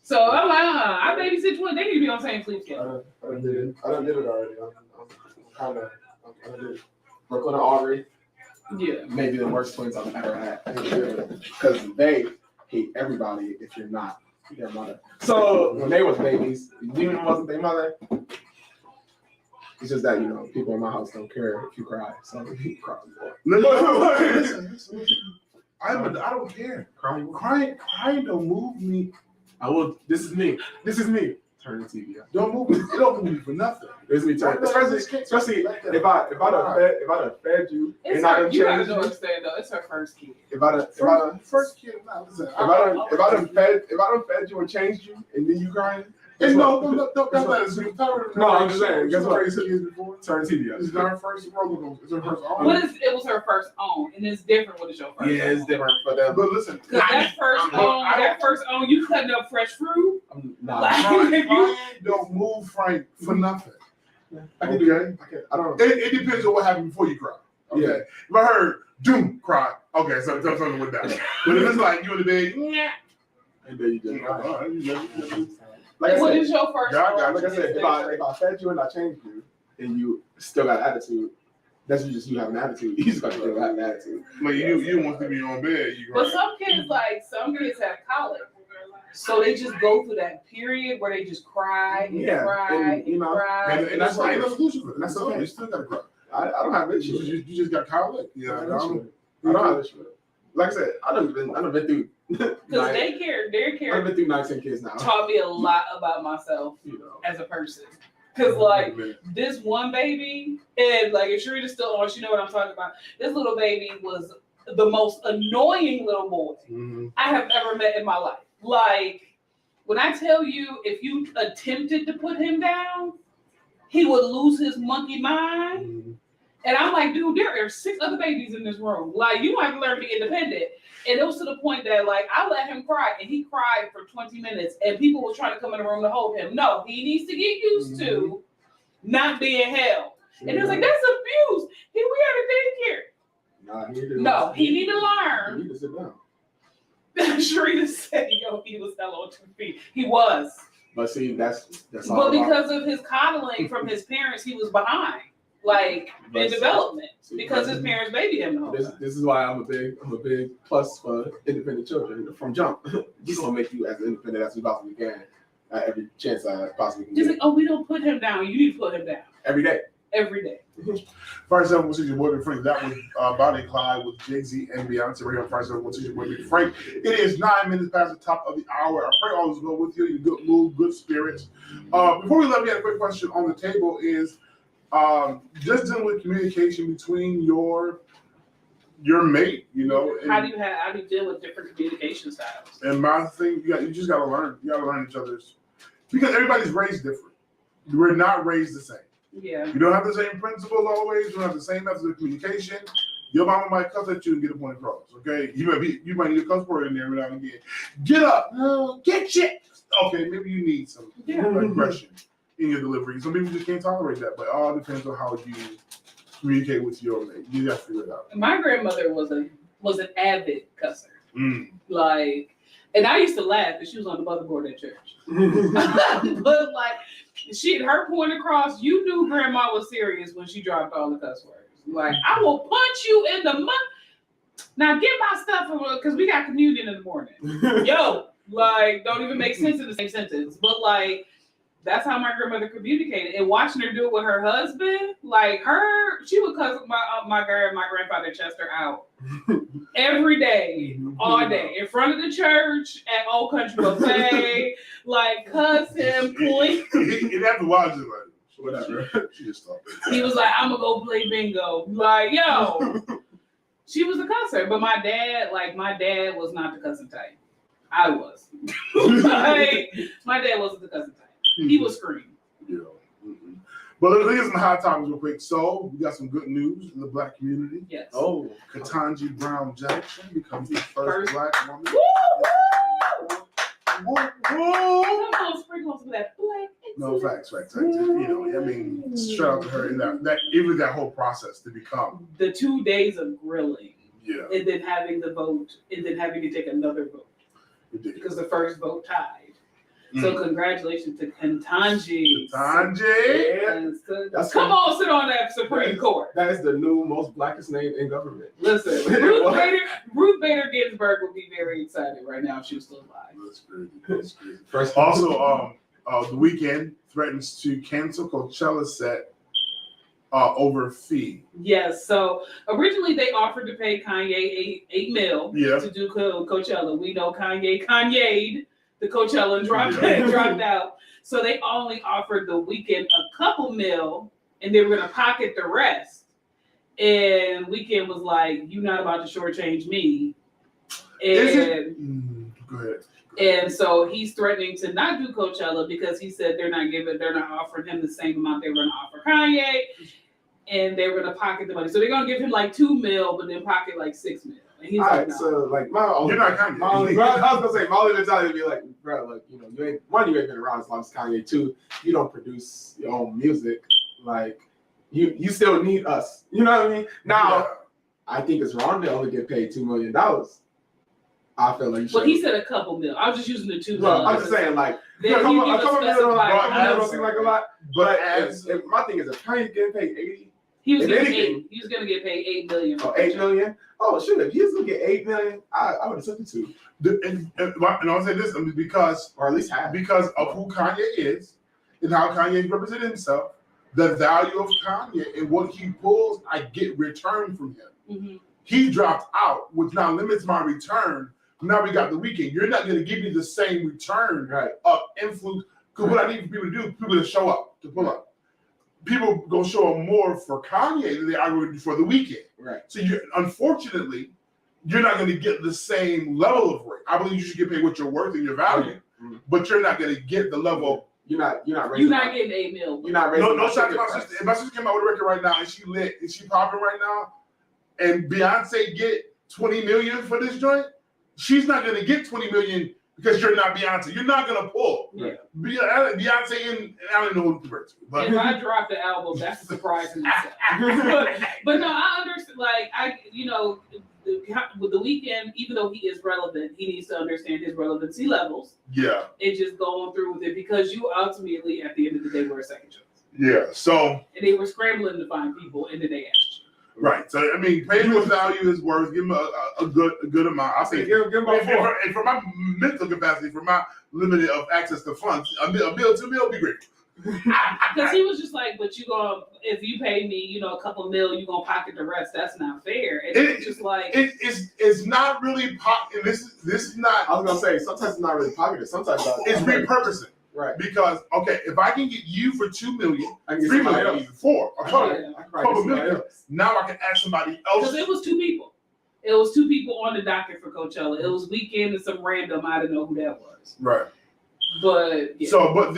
So I'm like, I babysit twins. They need to be on the same sleep schedule. I done did it already. I did it. Brooklyn and Aubrey, Yeah. maybe the worst twins I've ever had. Because they hate everybody if you're not their mother. So when they was babies, you wasn't their mother. It's just that, people in my house don't care if you cry. So you cry. Listen. I don't care. Crying don't move me. This is me. Turn the TV off. Don't move me. It don't move me for nothing. It's me turn. Especially if I done fed you It's and I her, done you gotta changed know you. understand though. It's her first kid. If I done First kid, no, listen. If I done fed you and changed you, and then you crying, Hey, guess no, what? don't let No, I'm just saying, guess what? Kids before. Turn the TV This is off. her first roller coaster. It's her first own. But it was her first own, and it's different when it's your first. Yeah, it's different for them. But listen, Because that first own, you cutting up fresh fruit. Nah, Like, Frank don't move Frank for nothing. I can do that. I don't. It depends on what happened before you cry. Okay. Yeah. If I heard doom cry, okay, so something with that. But if it's like you in the bed, Yeah. And then you just. all right. Like I What said, is your first God, own? like I said, if I fed you and I changed you, and you still got attitude, that's just you have an attitude. You just got to still have an attitude. Like you want to be on bed, you But cry. some kids have colic. So they just go through that period where they just cry and Yeah, cry and, you know, cry. And that's okay. ain't no solution for it. That's That's okay. okay. You still gotta cry. I don't have You issues. just got colic. I don't have issues. Like I said, I done been through. Because I've daycare been through 19 kids now. taught me a lot about myself You know. as a person. Because like this one baby, and like if Sharita's still on, she know what I'm talking about. This little baby was the most annoying little boy I have ever met in my life. Like when I tell you, if you attempted to put him down, he would lose his monkey mind. And I'm like, dude, there are 6 other babies in this room. Like, you have to learn to be independent. And it was to the point that, like, I let him cry, and he cried for 20 minutes, and people were trying to come in the room to hold him. No, he needs to get used to not being held. And it was like, that's abuse. We had a daycare. No, he need to You learn. need to sit down. Sharita said, yo, he was held on 2 feet. He was. But see, that's all. But because of his coddling from his parents, he was behind. like in But- development because his parents baby him the whole time. This is why I'm a big plus for independent children from jump. We're gonna make you as independent as we possibly can at every chance I possibly can Just get. like, oh, we don't put him down. You need to put him down Every day. every day. Friday 716 Boy Frank. That was Bonnie and Clyde with Jay-Z and Beyonce right here on Friday 716 Boy Frank. It is 9 minutes past the top of the hour. I pray all is well with you. Your good mood, good spirits. Before we let me have a quick question on the table is just dealing with communication between your mate, you know. How do you deal with different communication styles? And my thing, you just gotta learn. You gotta learn each other's, because everybody's raised different. We're not raised the same. Yeah. You don't have the same principles always. You don't have the same methods of communication. Your mama might cuss at you and get a point across. Okay, you might need a cuss word in there every now and again. Get up, get shit. Okay, maybe you need some aggression in your delivery. Some people just can't tolerate that, but it all depends on how you communicate with your mate. You got to figure it out. My grandmother was an avid cusser. Mm. Like, and I used to laugh because she was on the motherboard at church. But like, her point across, you knew grandma was serious when she dropped all the cuss words. Like, I will punch you in the Now get my stuff because we got communion in the morning. Yo, like, don't even make sense in the same sentence. But like, that's how my grandmother communicated. And watching her do it with her husband, like she would cuss my grandfather Chester out every day, all day, in front of the church, at Old Country Buffet, like cuss him, please. And after a while, just like, whatever. She just stopped. He was like, I'm gonna go play bingo. Like, yo, she was a cusser. But my dad was not the cussing type. I was. Like, my dad wasn't the cussing type. He was screaming. Yeah. Mm-hmm. But let's get some hot topics real quick. So we got some good news in the black community. Yes. Oh, Ketanji Brown Jackson becomes the first black woman. Woo! Come on, sprinkle some of that black. No, facts. You know, I mean, shout out to her in that whole process to become. The 2 days of grilling, Yeah. and then having the vote, and then having to take another vote Ridiculous. because the first vote tied. So congratulations to Ketanji. Ketanji. And That's come on, sit on that Supreme Court. that is the new most blackest name in government. Listen, Ruth Bader Ginsburg would be very excited right now if she was still alive. That's crazy. First, Also, The Weeknd threatens to cancel Coachella set over fee. Yes. So originally they offered to pay Kanye $8 million to do Coachella. We know Kanye'd the Coachella and dropped out. So they only offered The Weeknd a couple mil, and they were gonna pocket the rest. And Weeknd was like, "You're not about to shortchange me." And Go ahead. And so he's threatening to not do Coachella because he said they're not offering him the same amount they were going to offer Kanye, and they were going to pocket the money. So they're going to give him like $2 million, but then pocket like $6 million. And he's like, no. So like You're not Kanye. I was gonna say my only mentality would be like, bro, like you ain't been around as long as Kanye. Two, you don't produce your own music. Like you still need us. You know what I mean? Now, I think it's wrong to only get paid $2 million. I feel like you should. Well, he said a couple million. I was just using the $2 million. Well, I'm just saying, like, a couple million don't seem like a lot. But my thing is, if Kanye's getting paid 80, he was going to get paid $8 million. Oh, $8 million? Oh, shit! If he was gonna get $8 million, I would have took it too. And I'll say this because, or at least half, because of who Kanye is and how Kanye represents himself, the value of Kanye and what he pulls, I get return from him. Mm-hmm. He dropped out, which now limits my return. Now we got The Weeknd. You're not going to give me the same return of influence. Because what I need for people to do, people to show up, to pull up. People gonna show up more for Kanye than they are going to do for The Weeknd. Right. So unfortunately, you're not going to get the same level of rate. I believe you should get paid what you're worth and your value, but you're not going to get the level. You're not getting $8 million. You're not raising. No shout to my sister. If my sister came out with a record right now and she lit and she popping right now, and Beyonce get $20 million for this joint, she's not going to get $20 million because you're not Beyonce. You're not going to pull. Yeah. Beyonce and I don't know who to compare to. But if I drop the album, that's a surprise in itself. but no, I understand. Like with The Weeknd, even though he is relevant, he needs to understand his relevancy levels. Yeah. And just going through with it because you ultimately, at the end of the day, were a second choice. Yeah. So And they were scrambling to find people, and then they asked you. right. So I mean, pay him what value is worth. Give him a good amount. I think. Give him about 4. And for my mental capacity, for my limited of access to funds, a meal, 2 meal would be great. Because he was just like, but you gonna, if you pay me, a couple mil, you gonna pocket the rest. That's not fair. And it's just like it's not really pocket. This is not. I was gonna say sometimes it's not really pocketed. Sometimes it's repurposing. Right. Because if I can get you for 2 million, I can get 3 somebody million, else. 4, a couple, I can probably get somebody else. now I can ask somebody else. because it was 2 people. It was 2 people on the docket for Coachella. It was Weekend and some random. I didn't know who that was. Right. But yeah. So, but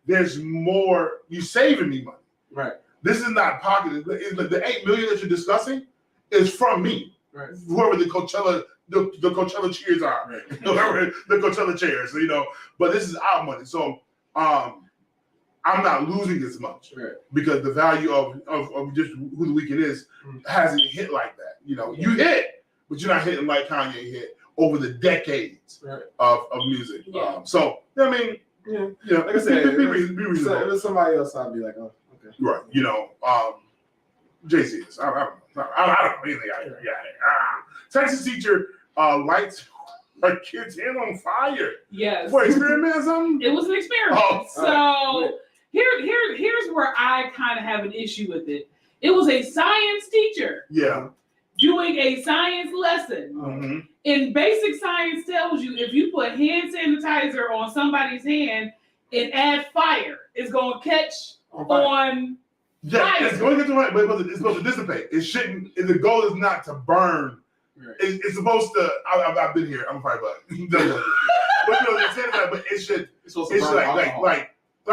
there's more. You saving me money. Right. This is not pocketed. The 8 million that you're discussing is from me. Right. Whoever the Coachella cheers are, Right. whoever the Coachella chairs, But this is our money, so I'm not losing as much, Right. because the value of just who the Weeknd is hasn't hit like that. You hit, but you're not hitting like Kanye hit over the decades of music. Yeah. So I mean, Like I said, be if reasonable. it was somebody else, I'd be like, oh, okay. Right. Jay-Z is. I don't know anything out here. Texas teacher lights her kid's hand on fire. Yes. What, experiment something? It was an experiment. Oh, so here's where I kind of have an issue with it. It was a science teacher Yeah. doing a science lesson. Mm-hmm. And basic science tells you if you put hand sanitizer on somebody's hand and add fire, it's going to catch on Yeah, fire. it's going to get to right, but it's supposed to dissipate. It shouldn't. The goal is not to burn. Right. It's supposed to. I've been here. I'm a firebug. But it should. It's supposed to It's burn like alcohol. like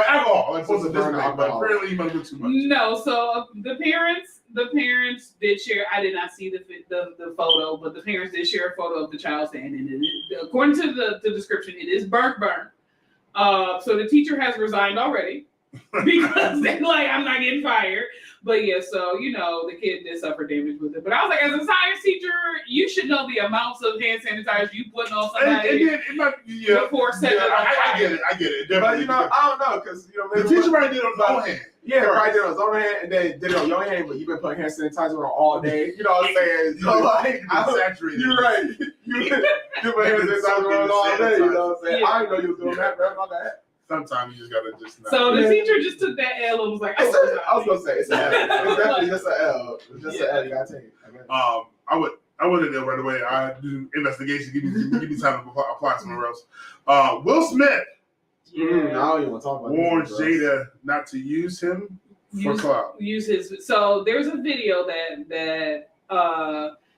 alcohol. It's supposed to Burn dissipate, but alcohol. apparently you must do too much. No, so the parents did share. I did not see the photo, but the parents did share a photo of the child's hand, and according to the description, it is burnt. So the teacher has resigned already because they're like, I'm not getting fired. But yeah, so the kid did suffer damage with it. But I was like, as a science teacher, you should know the amounts of hand sanitizer you putting on somebody And then it might, before setting it on I get fire. it. I get it. But Definitely. I don't know, because the maybe teacher might did it on his own hand. Yeah, right there on his own hand, and then did it on your hand, but you've been putting hand sanitizer on all day. You know what I'm saying? So like, Saturated. you're right. You put hand sanitizer on all day. You know what I'm saying? Yeah. I didn't know you was doing that, bro. My bad. Sometimes you just gotta just. Not. So the Yeah. teacher just took that L and was like, I was gonna say it's an L. It's definitely just an L. It's just an L you gotta take. I guess. I wouldn't know right away. I do investigation. Give me time to apply somewhere else. Will Smith I don't even want to talk about warns this, bro. Jada not to use him for clout. use his. So there's a video that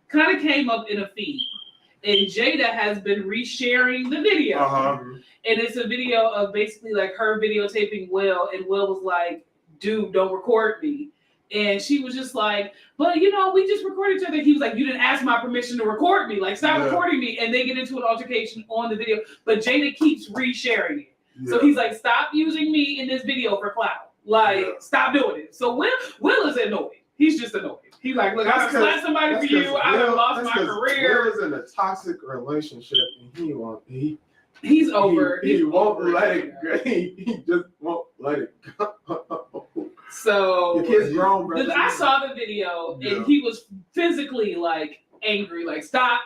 kind of came up in a feed, and Jada has been resharing the video. And it's a video of basically like her videotaping Will, and Will was like, dude, don't record me. And she was just like, but we just recorded each other. He was like, you didn't ask my permission to record me. Like, stop recording me. And they get into an altercation on the video. But Jada keeps resharing it. Yeah. So he's like, stop using me in this video for clout. Like, stop doing it. So Will is annoyed. He's just annoyed. He's like, look, I slapped somebody for you. I done lost my career. Will is in a toxic relationship, and He's over. He He's won't over let it. it go. He just won't let it go. So Your kid's grown, bro. I saw the video, and he was physically like angry, like stop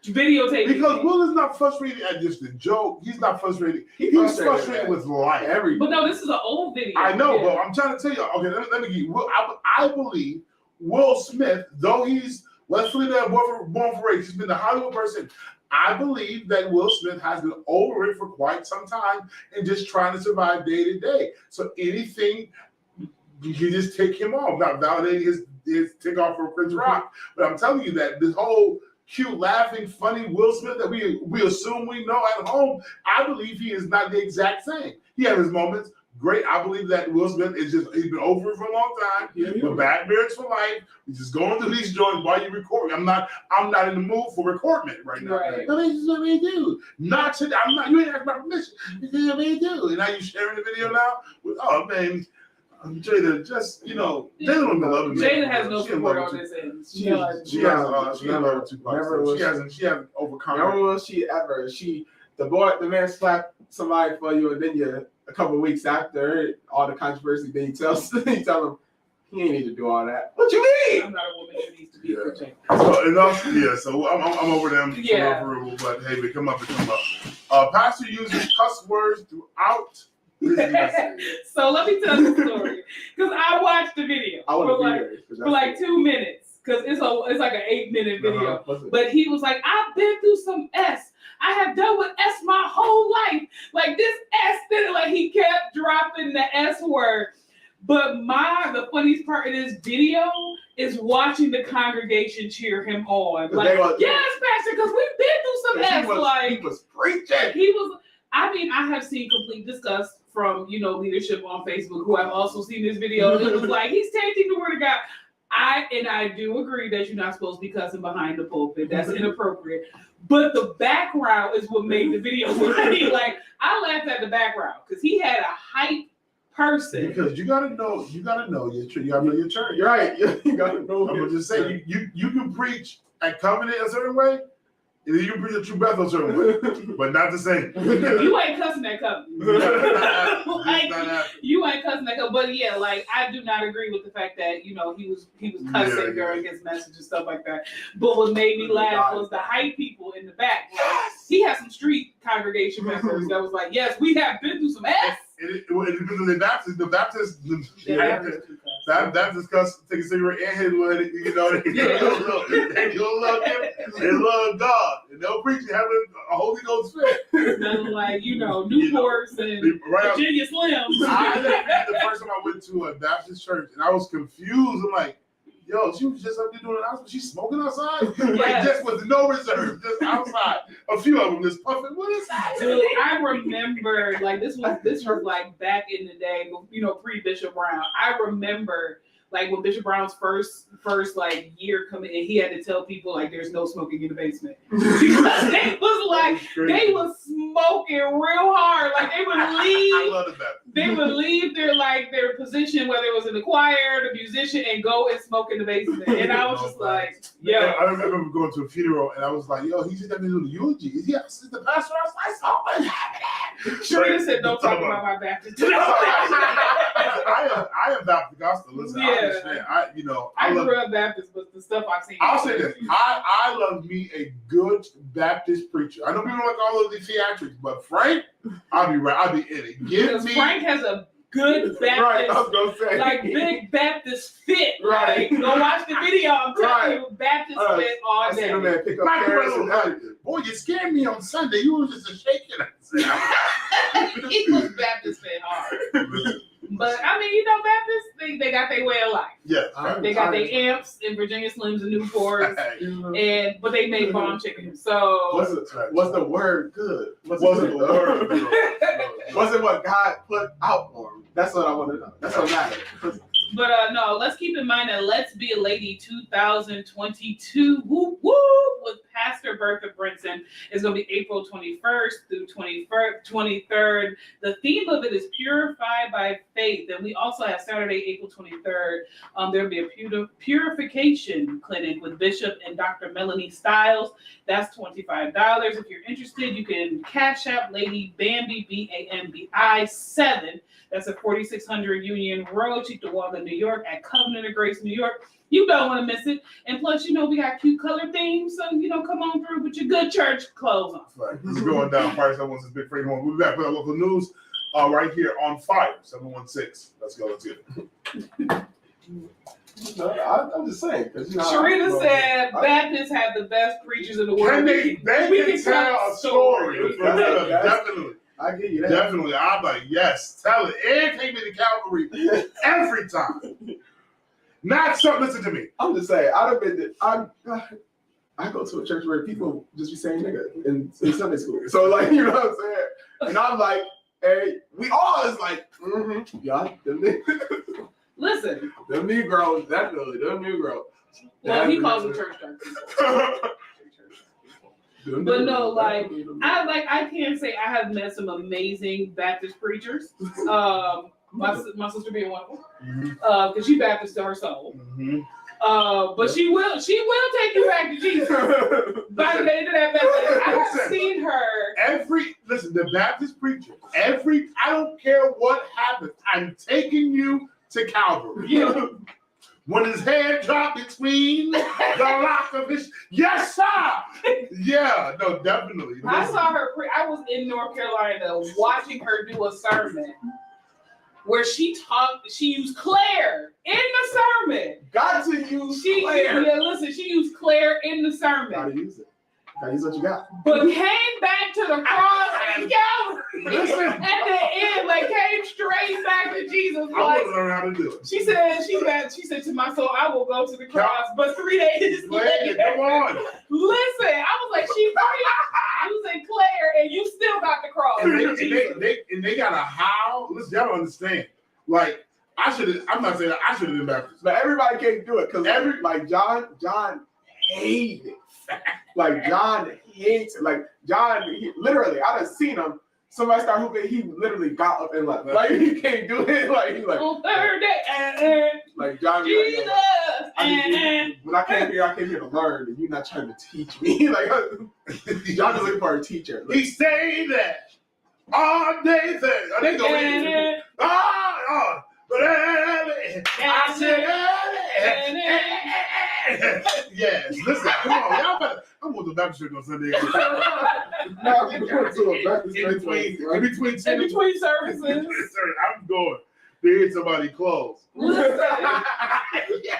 videotaping. Because me. Will is not frustrated at just the joke. He's not frustrated. He's frustrated frustrated with life. But no, this is an old video. I know, Yeah. but I'm trying to tell you. Okay, let me give you. I believe Will Smith, though he's let's believe that born for race, he's been a Hollywood person. I believe that Will Smith has been over it for quite some time and just trying to survive day to day. So anything, you just take him off, not validating his takeoff for Chris Rock. But I'm telling you that this whole cute, laughing, funny Will Smith that we assume we know at home, I believe he is not the exact same. He has his moments. Great. I believe that Will Smith he's been over it for a long time. We're bad lyrics for life. We're just going through these joints while you record. I'm not in the mood for recordment right now. Right. No, this is what we do. Not today. I'm not. You ain't asked my permission. This is what we do. And now you sharing the video now. Oh man, Jada, just Jada don't love me. Jada has no She don't support love on me. this end. She hasn't overcome. She hasn't overcome. Never will she ever. The man slapped somebody for you, and then a couple of weeks after all the controversy, then you tell him he ain't need to do all that. What you mean? I'm not a woman who needs to be protected. So enough. Yeah. So I'm over them. Yeah. But hey, they come up. Pastor uses cuss words throughout his message. So let me tell you the story, because I watched the video for like 2 minutes, because it's like an 8-minute video. But he was like, I've been through some S. I have dealt with S my whole life. Like this S, like he kept dropping the S word. But the funniest part of this video is watching the congregation cheer him on. Like, yes, Pastor, because we've been through some S. He was preaching. I have seen complete disgust from, leadership on Facebook who have also seen this video. It was like, he's taking the word of God. I do agree that you're not supposed to be cussing behind the pulpit. That's inappropriate. But the background is what made the video funny. Like, I laughed at the background because he had a hype person. Because you gotta know your church. You gotta know your church. You're right. You gotta know. I'm gonna just say you can preach at Covenant a certain way, and you can preach at True Bethel a certain way, but not the same. You ain't cussing that Covenant. You ain't cussing that Covenant. But yeah, like I do not agree with the fact that he was cussing during his message and stuff like that. But what made me laugh was the hype people in the back. Like, he had some street congregation members that was like, yes, we have been through some ass. The Baptist cuss, take a cigarette and hit they love God and they'll preach and have a Holy Ghost fit. Nothing like Newports and Virginia Slims. The first time I went to a Baptist church and I was confused. I'm like, yo, she was just up there doing an announcement. She's smoking outside? Yes. Like, just with no reserve, just outside. A few of them just puffing. What is that? Dude, I remember, like, this was like back in the day, pre-Bishop Brown. I remember, like, when Bishop Brown's first like year coming in, he had to tell people, like, there's no smoking in the basement. Because they was like, they was smoking real hard. Like, they would leave. I love that. They would leave their position, whether it was in the choir, the musician, and go and smoke in the basement. And I was just like, yo. I remember going to a funeral and I was like, yo, he said that to do the eulogy. Is he the pastor? I was like, something's happening. Sharita said, don't talk about my Baptist. I am Baptist gospel. Listen, I understand. I grew up Baptist, but the stuff I've seen. I'll say this. I love me a good Baptist preacher. I know people like all of the theatrics, but Frank, I'll be right. I'll be in it. Because Frank has a good Baptist, right, I was gonna say. like big Baptist fit. Right. Like, go watch the video. I'm telling you, Baptist fit all day. I man pick up carrots and boy, you scared me on Sunday. You were just a shaking. He was Baptist fit hard. But I mean, Baptists, they got their way of life. Yeah, they got their amps in Virginia Slims and Newports, but they made bomb chicken. So was the word good? Wasn't the word good? Was it what God put out for him? That's what I want to know. That's what matters. But no, let's keep in mind that Let's Be a Lady 2022 whoop, whoop, with Pastor Bertha Brinson is going to be April 21st through 23rd. The theme of it is Purified by Faith. And we also have Saturday, April 23rd. There'll be a purification clinic with Bishop and Dr. Melanie Stiles. That's $25. If you're interested, you can Cash App Lady Bambi, BAMBI 7. That's at 4600 Union Road, Cheektowaga, New York, at Covenant of Grace, New York. You don't want to miss it. And plus, we got cute color themes, so, come on through with your good church clothes on. Right. This is going down. Fire 716 Big Freedom. We'll be back with our local news right here on Fire 716. Let's go. Let's get it. No, I'm just saying. Sharita said Baptists have the best preachers in the world. They can tell a story. Definitely. I get you that. Definitely. I'm like, yes, tell it. And take me to Calvary every time. Not so. Listen to me. I'm just saying. I go to a church where people just be saying nigga in Sunday school. So like, you know what I'm saying? And I'm like, hey, we all is like, yeah, them niggas. Listen. Them Negroes, definitely, them Negroes. Well, he calls them church people. But no, like I can't say I have met some amazing Baptist preachers. My sister being one of them, because she Baptist to her soul. But she will take you back to Jesus by the end of that message. I have seen her. listen, the Baptist preacher, I don't care what happens, I'm taking you to Calvary. Yeah. When his head dropped between the lock of his, yes, sir. Yeah, no, definitely. I saw her. I was in North Carolina watching her do a sermon where she used Claire in the sermon. Got to use Claire. Yeah, listen, she used Claire in the sermon. Gotta use it. Gotta use what you got. But came back to the cross and Listen. at the end, like came straight back to Jesus. I Like want to learn how to do it. she said to my soul, I will go to the cross. But 3 days later, Come on. listen, I was like, she using Claire, and you still got the cross. And they got a how. Listen, y'all don't understand. Like, I'm not saying that I should have been Baptist. But everybody can't do it because John hated it. Like John hates it. Like John, literally, I done seen him. Somebody start hooping, he literally got up and left. Like he can't do it. Like he like On third day, like John. Jesus. When I came here to learn, and you're not trying to teach me. Like John is looking for a teacher. He say that all day thing. They go in. I said, yes. Listen, come on, y'all better. I'm going to the Baptist church on Sunday. Now we're going to a Baptist in between services. I'm going to hear somebody close. Listen,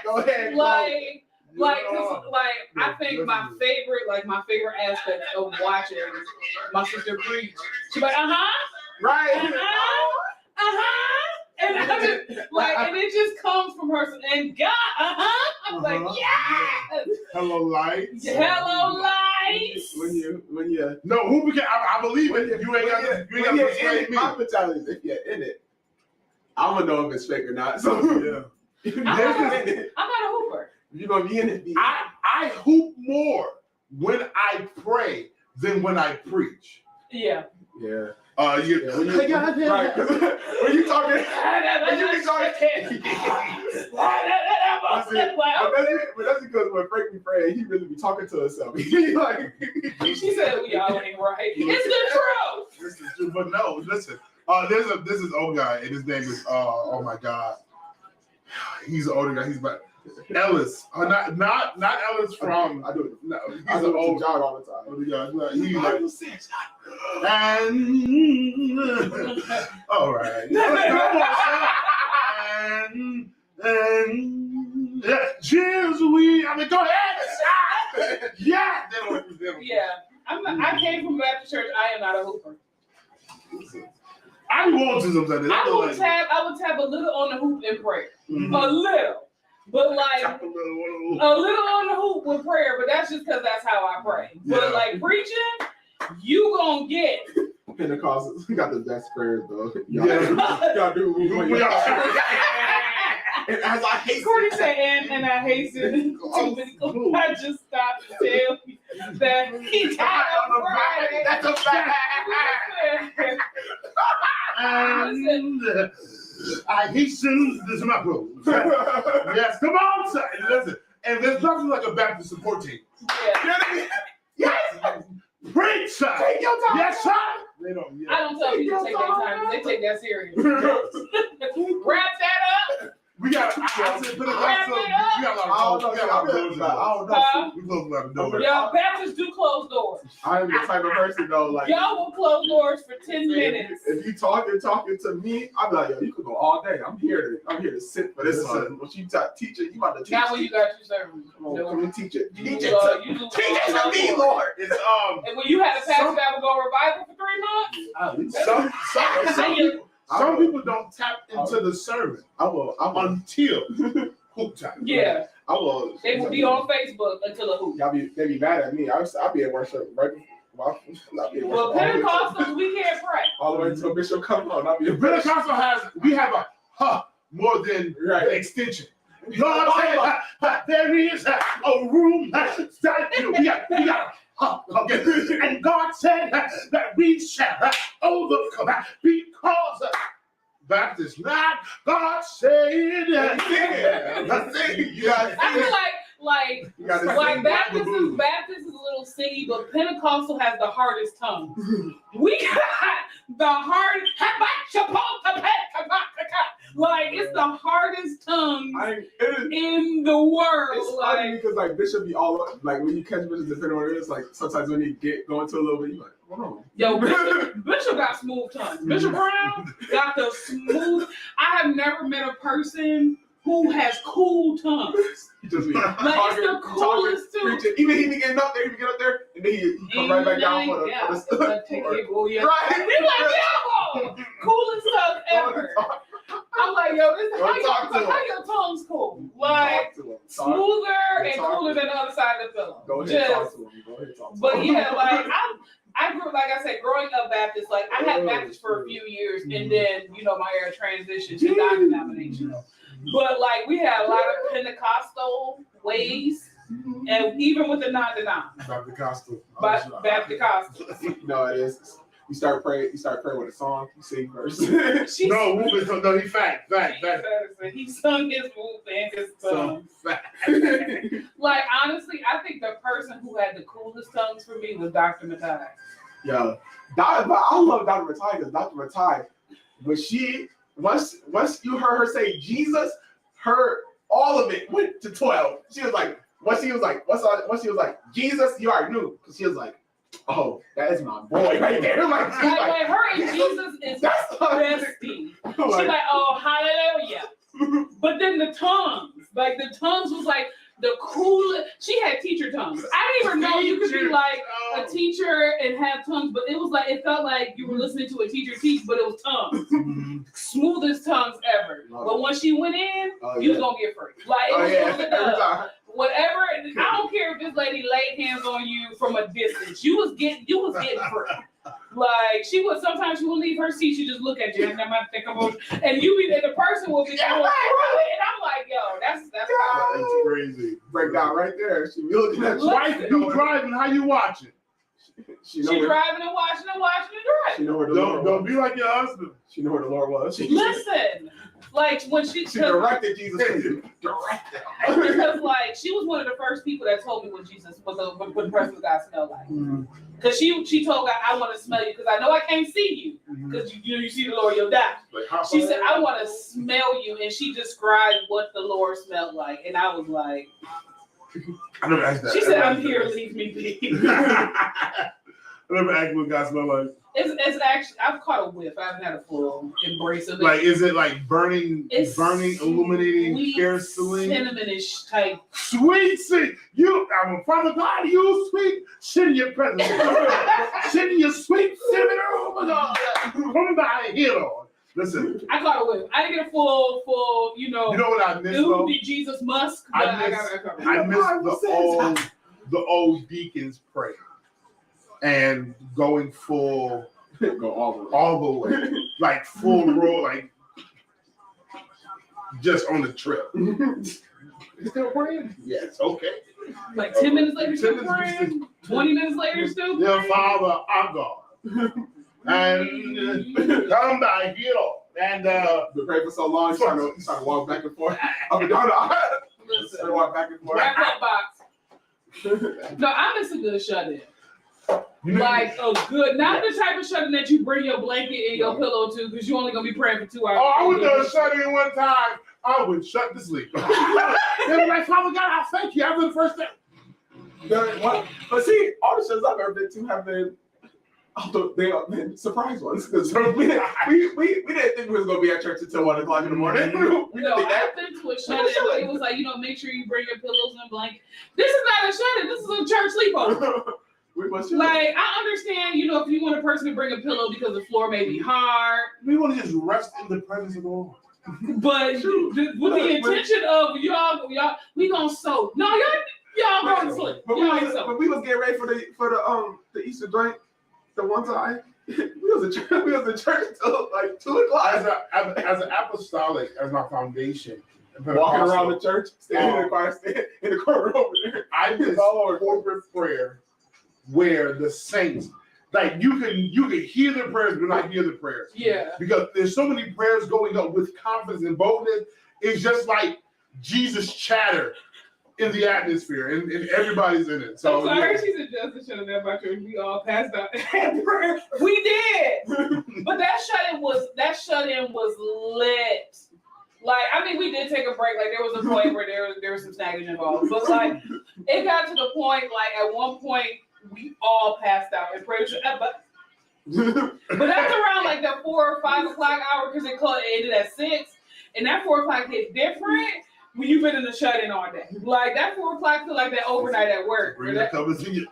Go ahead. I think my favorite aspect of watching my sister preach. She's like, Right. and I just, and it just comes from her. And God, I'm like, yes. Hello, lights. Hello, lights. When you no, who became? I believe it. You ain't got to persuade me. My mentality is if you're in it, I'm gonna know if it's fake or not. So yeah. I'm not a hooper. You're gonna be in it. I hoop more when I pray than when I preach. Yeah. Yeah. When you talking, but that's because when Frank be praying, he really be talking to himself. He like she said, "Y'all ain't right." It's the truth. This is true, but no, listen. This is old guy, and his name is oh my god, he's an older guy. He's about Ellis. Not Ellis from. I do it. No, he's I an do it old to John all the time. older guy. He's like, and all right. And cheers, I mean, go ahead. Yeah. Yeah. I came from Baptist church. I am not a hooper. I want to sometimes. I would tap a little on the hoop and pray. Mm-hmm. A little. But like a little on the hoop with prayer, but that's just because that's how I pray. Yeah. But like preaching, you gonna get Pentecostals, we got the best prayers though. Yeah. Y'all do. And as I hate Courtney said, and I hasten to I just stopped to tell you that he died on Friday. That's a fact. And I hasten to my road. Yes, come on, sir. Listen, and there's nothing like a Baptist support team. Yeah. Yes, preach, sir. Take your time. Yes, sir. They don't. Yeah. I don't tell people to take their time because they take that serious. Wrap that up. We got. I said, put it up. We got a lot of doors. We close a lot of doors. Y'all Baptists do close doors. I am the type of person though, like Y'all will close doors for 10 minutes. If you talking to me, I'm like, yo, you could go all day. I'm here to sit for this one. When you teach it, you about to teach Not when you got your sermon. Come on, come and teach it. You Teach do, it to me, Lord. It's And when you had a pastor that would go revival for 3 months, some people don't tap into the sermon. I will until hoop time. yeah, I will. they will be on Facebook until the hoop. They be mad at me. I'll be at worship right. I'll be at worship Well, Pentecostals, we can't pray. all the way until Bishop comes on. I'll be at Pentecostal we have a more than extension. God said there is a room that we got. Okay. And God said that we shall overcome because Baptist, not God said. I feel like Baptist is a little singy, but Pentecostal has the hardest tongue. We got the hardest. Like it's the hardest tongue in the world. It's funny because like Bishop be all like when you catch Bishop depending on what it is, like sometimes when he get going to a little bit, you like, hold on. Yo, Bishop got smooth tongue. Bishop Brown got the smooth. I have never met a person who has cool tongues. He just be Like it's the coolest too. preaching. Even he be getting up there, he be getting up there, and then he come right back down for the Take it, boy, yeah. Right. They're like, yo, coolest tongue ever. I'm like, yo, this how your tongue's cool. Like smoother and cooler than the other side of the pillow. Go ahead, talk to him. But yeah, like I grew, like I said, growing up Baptist, like I had Baptist for a few years, and then my era transitioned to non-denominational. But like we had a lot of Pentecostal ways, and even with the non-denominational. Baptist. No, it is. You start praying with a song, you sing first. No, he fact. He sung his move and his tongue. Like honestly, I think the person who had the coolest tongues for me was Dr. Matai. Yeah, I love Dr. Matai because Dr. Matai, when she once you heard her say Jesus, all of it went to 12. She was like, once she was like Jesus, you already knew because she was like, oh, that is my boy right there. Like her and Jesus is bestie. She's like, oh, hallelujah. But then the tongues was like the coolest. She had teacher tongues. I didn't even know you could be like a teacher and have tongues, but it was like, it felt like you were listening to a teacher teach, but it was tongues. Smoothest tongues ever. But when she went in, you was going to get free. Like, it was whatever, I don't care if this lady laid hands on you from a distance. You was getting free. Like sometimes she would leave her seat. She just look at you and I'm gonna think about, and the person will be going through it, and I'm like, yo, that's crazy. Breakdown right there. She be looking at you. Wife, you driving? How you watching? She driving and watching and drive. She know where the Lord don't be like your husband. She know where the Lord was. Listen. Like when she directed Jesus to you. Because like she was one of the first people that told me what Jesus was, what the presence of God smelled like. Because she told God, I want to smell you because I know I can't see you because you see the Lord, you'll die. She said, I want to smell you, and she described what the Lord smelled like, and I was like, I never asked that. She said, I'm here, leave me be. I never asked what God smelled like. It's actually, I've caught a whiff. I haven't had a full embrace of it. Like, is it like burning, illuminating, piercing, cinnamonish type? Sweet, I'm a father God, you sweet, sit in your presence. Sit in your sweet cinnamon, oh my God. Come by here, Lord. Listen. I caught a whiff. I didn't get a full, You know what I missed, though? Jesus Musk. I missed the old deacons pray. And going full, all the way, like full roll, like just on the trip. Still praying? Yes, okay. Like 10 minutes later, still praying. 20 minutes later, still praying. Dear Father, I'm God, and come by here, and been praying for so long, he's trying to walk back and forth. Walk back and forth. Wrap up box. No, I miss a good shut-in. Like a good, not the type of shut-in that you bring your blanket and your pillow to because you're only gonna be praying for 2 hours. Oh, I was done shut-in one time. I would shut to sleep. They were like, Father God, I thank you. After the first day. But see, all the shows I've ever been to have been, they have been surprise ones. Because we didn't think we was gonna be at church until 1 o'clock in the morning. No, I've been to a shut-in. It was like, make sure you bring your pillows and blanket. This is not a shut-in. This is a church sleepover. Like, I understand, if you want a person to bring a pillow because the floor may be hard. We want to just rest in the presence of the Lord. But with the intention of y'all, we gonna soak. No, y'all going to sleep. But we was getting ready for the Easter drink the one time. We was in church until like 2 o'clock. As an apostolic, as my foundation. Walking around the church, standing in the choir, standing in the corner over there. I miss corporate prayer where the saints, like you can hear the prayers but not hear the prayers. Yeah. Because there's so many prayers going up with confidence and boldness. It's just like Jesus chatter in the atmosphere and everybody's in it. So I'm sorry, she suggested shut up about church. We all passed out and prayer. We did. But shut-in was lit. Like, I mean, we did take a break. Like, there was a point where there was some snaggage involved. But, like, it got to the point, like, at one point, we all passed out. And pretty sure, but that's around, like, the 4 or 5 o'clock hour because it ended at 6. And that 4 o'clock hit different when you've been in the shut-in all day. Like, that 4 o'clock feel like that overnight at work. Bring that covers to you.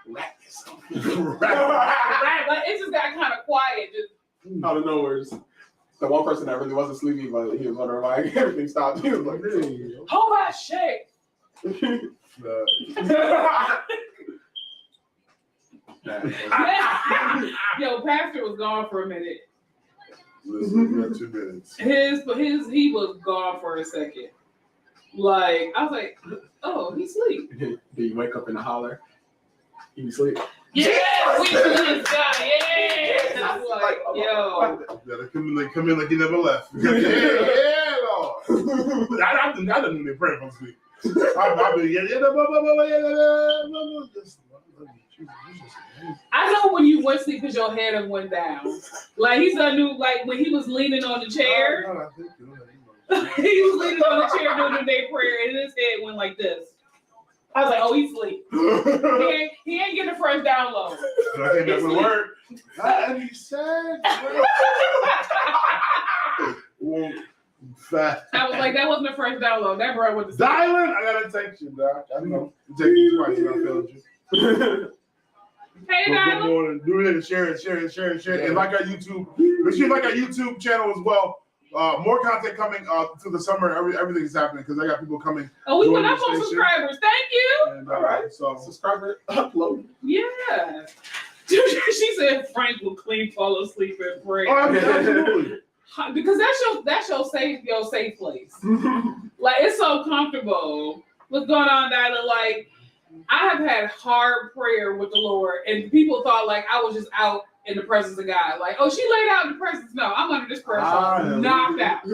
Wrap yourself. Like, it just got kind of quiet. Just Out of nowhere. The one person that really wasn't sleepy, but he was wondering why everything stopped. He was like, hey. oh my shit. Yo, Pastor was gone for a minute. Listen, we got 2 minutes. He was gone for a second. Like, I was like, oh, he's asleep. Did you wake up in a holler? You sleep? Yeah, we do this guy. Yeah. I was like, yo. Yeah, they come in like he never left. Yeah, Lord. I didn't even pray from sleep. I've been I know when you went to sleep because your head have went down. Like he's a new, like when he was leaning on the chair. He was leaning on the chair doing the day prayer, and his head went like this. I was like, oh, he's asleep. He ain't getting a fresh download. I came back with word. And he said, fat. I was like, that wasn't a fresh download. That bro was the Dylan, I gotta text you, Doc. I know. Text you twice and I failed you. Hey, Dylan. Do it and share it. And like our YouTube, make sure you like our YouTube channel as well. More content coming through the summer. Everything's happening because I got people coming. Oh, we went up on subscribers. Thank you. And, all right, so subscriber upload. Yeah. She said Frank will clean, fall asleep, and pray. Oh, absolutely. Because that's your safe place. Like it's so comfortable. What's going on, Dylan? Like I have had hard prayer with the Lord, and people thought like I was just out in the presence of God. Like, oh, she laid out in the presence. No, I'm under this prayer shawl, knocked out. Be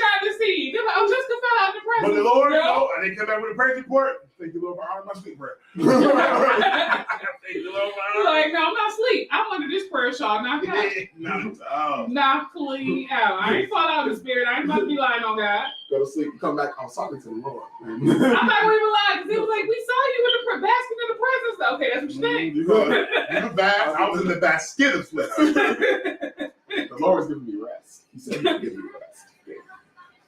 not deceived. They're like, oh, Jessica fell out in the presence. But the Lord, no, and they come back with a praise report. Thank you, Lord, for honoring my sleep prayer. Thank you, Lord, for honoring. Like, no, I'm not asleep. I'm under this prayer shawl, knocked out. Knocked clean out. I ain't fall out in the spirit. I ain't about to be lying on God. Go to sleep, come back. I was talking to the Lord. I'm not even lying because it was like, we saw you in the basket in the presence. Okay, that's what you think. You bask. I was in the basket of sleep. The Lord was giving me rest. He said he would give me rest.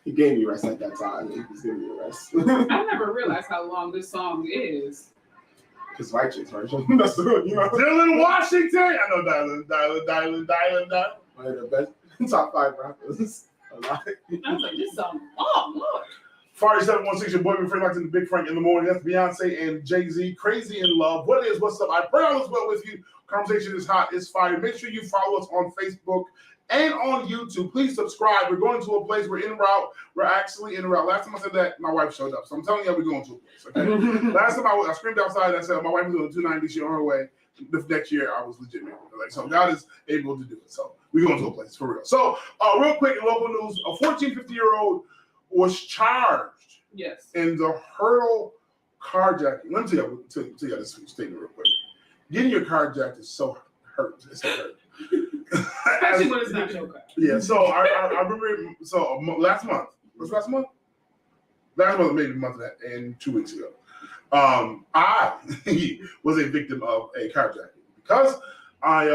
He gave me rest at that time. He was giving me rest. I never realized how long this song is. His righteous version. That's the you know. Dylan Washington. I know Dylan. One of the best top 5 rappers. A lot. I was like, this song, oh, Lord. Fire 716, your boy, Frank Lockton, the Big Frank in the morning. That's Beyonce and Jay-Z. Crazy in love. What is? What's up? I pray all is well with you. Conversation is hot. It's fire. Make sure you follow us on Facebook and on YouTube. Please subscribe. We're going to a place. We're en route. We're actually en route. Last time I said that, my wife showed up. So I'm telling you, we're going to a place. Okay. Last time I screamed outside. I said my wife was doing 290. She on her way. The next year, I was legitimate. Like so, God is able to do it. So we're going to a place for real. So real quick, in local news, a 15-year-old was charged. Yes. In the Hurdle carjacking. Let me tell you this statement real quick. Getting your car jacked is so hurt. It's so hurt. Especially when it's not your car. Yeah, so I remember, so last month, was it last month? Last month, maybe a month and 2 weeks ago. I was a victim of a carjacking because I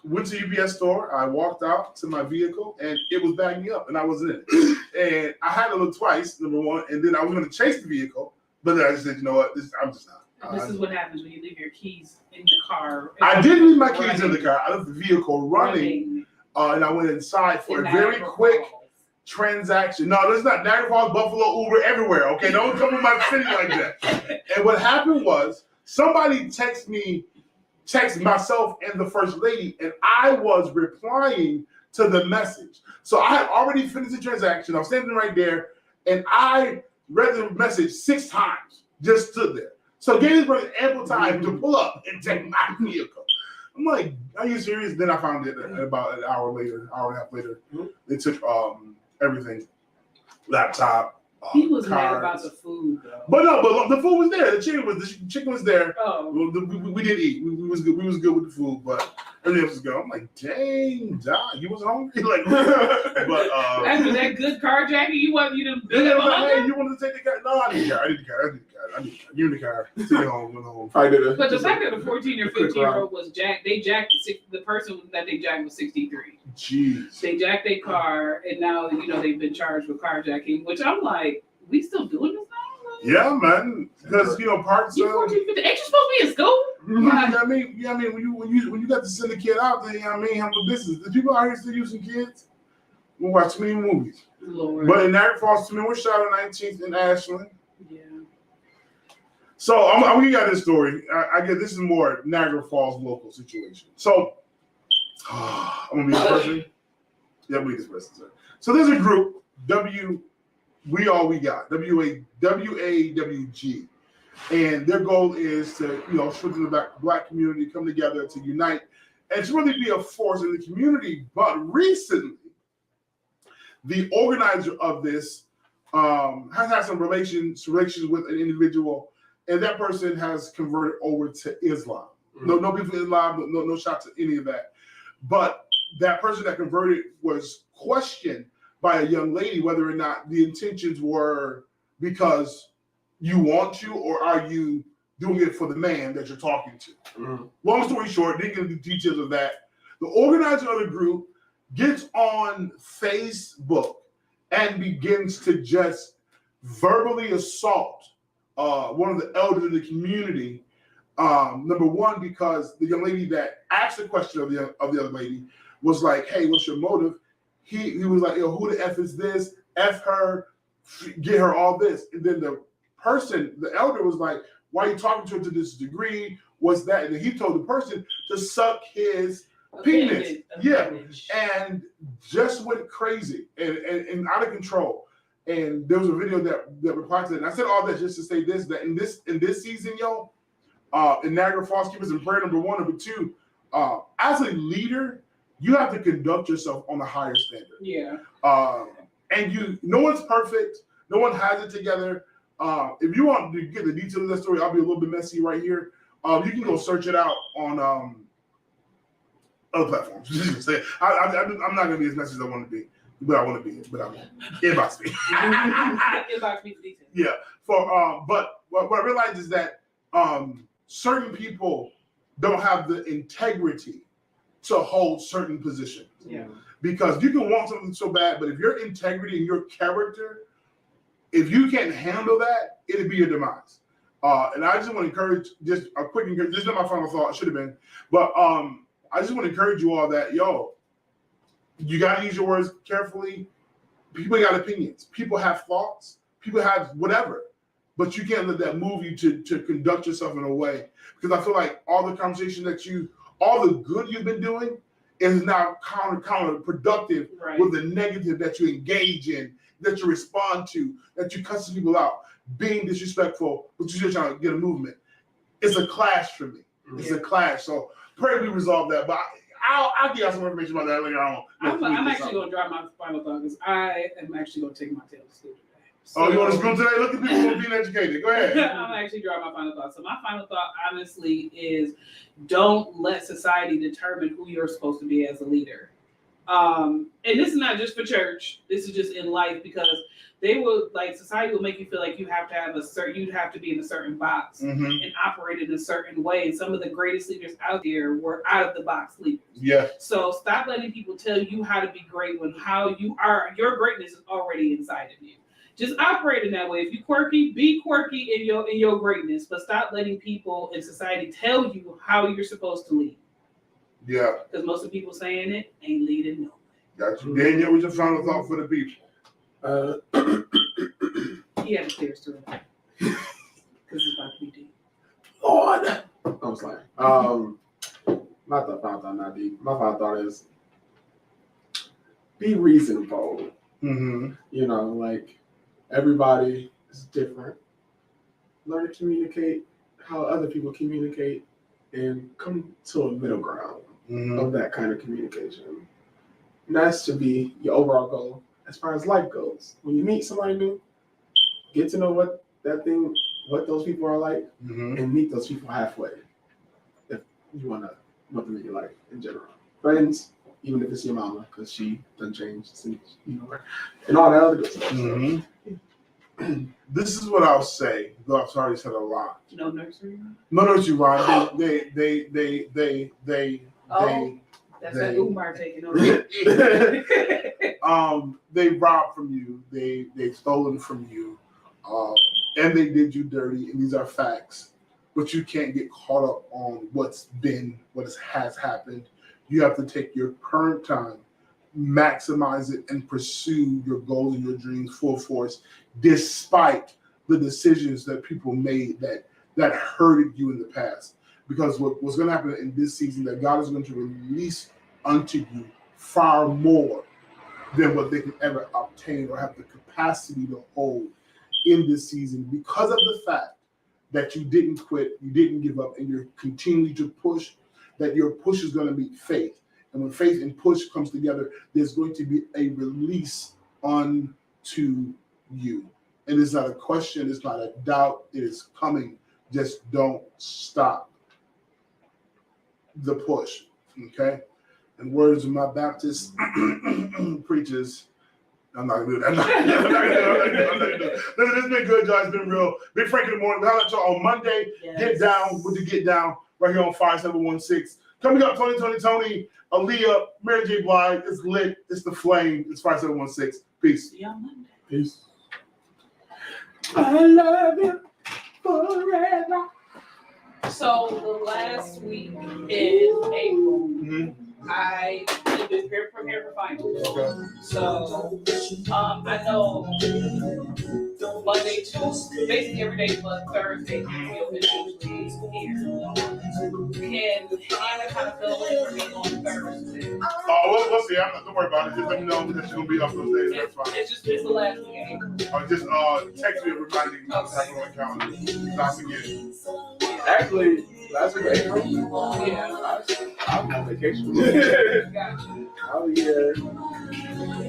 went to UPS store. I walked out to my vehicle and it was backing me up and I wasn't in it. And I had to look twice, number one, and then I was going to chase the vehicle, but then I just said, you know what, I'm just not. This is what happens when you leave your keys in the car. I didn't leave my keys in the car. I left the vehicle running, and I went inside for a very quick transaction. No, there's not Niagara Falls, Buffalo, Uber, everywhere. Okay, don't come in my city like that. And what happened was somebody texted myself and the first lady, and I was replying to the message. So I had already finished the transaction. I was standing right there, and I read the message 6 times. Just stood there. So gave this person ample time to pull up and take my vehicle. I'm like, are you serious? Then I found it about an hour and a half later. They took everything, laptop, He was mad cards. about the food though. But no, but the food was there. The chicken was there. Oh. We did eat. We was good. We was good with the food, but everything else was good. I'm like, dang, John, you was hungry. Like, but After that good carjacking, you want you to yeah, like, hey, you wanted to take the car? No, I didn't care. I didn't care. Give me the car. Take it home. Went home. But the fact that the 14 or 15-year-old was jacked, they jacked the person that they jacked was 63. Jeez. They jacked their car, and now they've been charged with carjacking. Which I'm like, we still doing this now? Like, Yeah, man. Because parts. You 14, 15, ain't you supposed to be in school? I mean, when you got to send a kid out there, handle business. The people out here still using kids. We watch too many movies. Lord. But in Niagara Falls, 2 men were shot on 19th in Ashland. Yeah. So I'm gonna give you this story. I get this is more Niagara Falls local situation. So I'm gonna be this person. Yeah, be this person. Sir. So there's a group We All We Got WAWG, and their goal is to strengthen the black community, come together to unite, and to really be a force in the community. But recently, the organizer of this has had some relations with an individual. And that person has converted over to Islam. No beef with Islam, no shots at any of that. But that person that converted was questioned by a young lady whether or not the intentions were because you want to, or are you doing it for the man that you're talking to. Long story short, didn't get into the details of that. The organizer of the group gets on Facebook and begins to just verbally assault one of the elders in the community. Number one, because the young lady that asked the question of the other lady was like, "Hey, what's your motive?" He was like, "Yo, who the F is this? F her, get her all this." And then the elder was like, "Why are you talking to her to this degree? What's that?" And then he told the person to suck his penis. Yeah, and just went crazy and out of control. And there was a video that replied to that. And I said all that just to say this: that in this season, in Niagara Falls, keep us in prayer. Number one, number two, as a leader, you have to conduct yourself on a higher standard. Yeah. And no one's perfect. No one has it together. If you want to get the details of that story, I'll be a little bit messy right here. You can go search it out on other platforms. I'm not going to be as messy as I want to be. But I want to be, but I won't. Inbox me. Inbox me for details. Yeah. But what I realized is that certain people don't have the integrity to hold certain positions. Yeah. Because you can want something so bad, but if your integrity and your character, if you can't handle that, it'll be your demise. And I just want to encourage, just a quick encouragement. This is not my final thought. It should have been, but I just want to encourage you all that you got to use your words carefully. People got opinions. People have thoughts. People have whatever. But you can't let that move you to conduct yourself in a way. Because I feel like all the conversation all the good you've been doing is now counterproductive with the negative that you engage in, that you respond to, that you cuss people out, being disrespectful, but you're just trying to get a movement. It's a clash for me. It's a clash. So pray we resolve that. But I'll give you some information about that later on. I'm actually going to drop my final thought because I am actually going to take my tail to school today. So, you want to school today? Look at people being educated. Go ahead. I'm actually drawing my final thought. So my final thought, honestly, is don't let society determine who you're supposed to be as a leader. And this is not just for church. This is just in life because society will make you feel like you have to be in a certain box and operate in a certain way. And some of the greatest leaders out there were out of the box leaders. Yeah. So stop letting people tell you how to be great when your greatness is already inside of you. Just operate in that way. If you're quirky, be quirky in your greatness, but stop letting people in society tell you how you're supposed to lead. Yeah. Because most of the people saying it ain't leading nowhere. Got you. Daniel, what's your final thought for the people? He had a clear story. Because it's about to be deep. Lord! I'm sorry. My thought not deep. My final thought is be reasonable. Everybody is different. Learn to communicate how other people communicate and come to a middle ground of that kind of communication. And that should be your overall goal as far as life goes. When you meet somebody new, get to know what those people are like, Mhm. and meet those people halfway. If you want them in your life in general, friends, even if it's your mama, because she done changed since you know her, and all that other good stuff. Mhm. This is what I'll say, though I've already said a lot. No nursery. No, you right. They That's They- that Umar taking over. they robbed from you. They've stolen from you, and they did you dirty. And these are facts. But you can't get caught up on what has happened. You have to take your current time, maximize it, and pursue your goals and your dreams full force, despite the decisions that people made that hurted you in the past. Because what's going to happen in this season, that God is going to release unto you far more than what they can ever obtain or have the capacity to hold in this season, because of the fact that you didn't quit, you didn't give up, and you're continuing to push. That your push is going to meet faith, and when faith and push comes together, there's going to be a release unto you. And it's not a question, it's not a doubt, it is coming. Just don't stop the push, okay? In words of my Baptist preachers, I'm not gonna do that. I'm not gonna do that. Listen, it's been good, y'all. It's been real. Big Frank in the morning. I'll let y'all on Monday. Yes. Get down with the Get Down right here on 5716. Coming up, Tony, Aaliyah, Mary J. Blige. It's lit. It's the flame. It's 5716. Peace. See you on Monday. Peace. I love you forever. So the last week in April, Mhm. I have been prepared for finals. Okay. So I know Monday, Tuesday, basically every day but Thursday, you'll be usually here. Can Hannah kind of fill in for me on Thursday? Oh, we'll see. Don't worry about it. Just let me know that you're gonna be up those days. That's fine. It's the last week in April. Just text me reminding me to have it on my calendar. Not forget. Actually, last week April, Yeah. I'm on vacation. Gotcha. I'll be here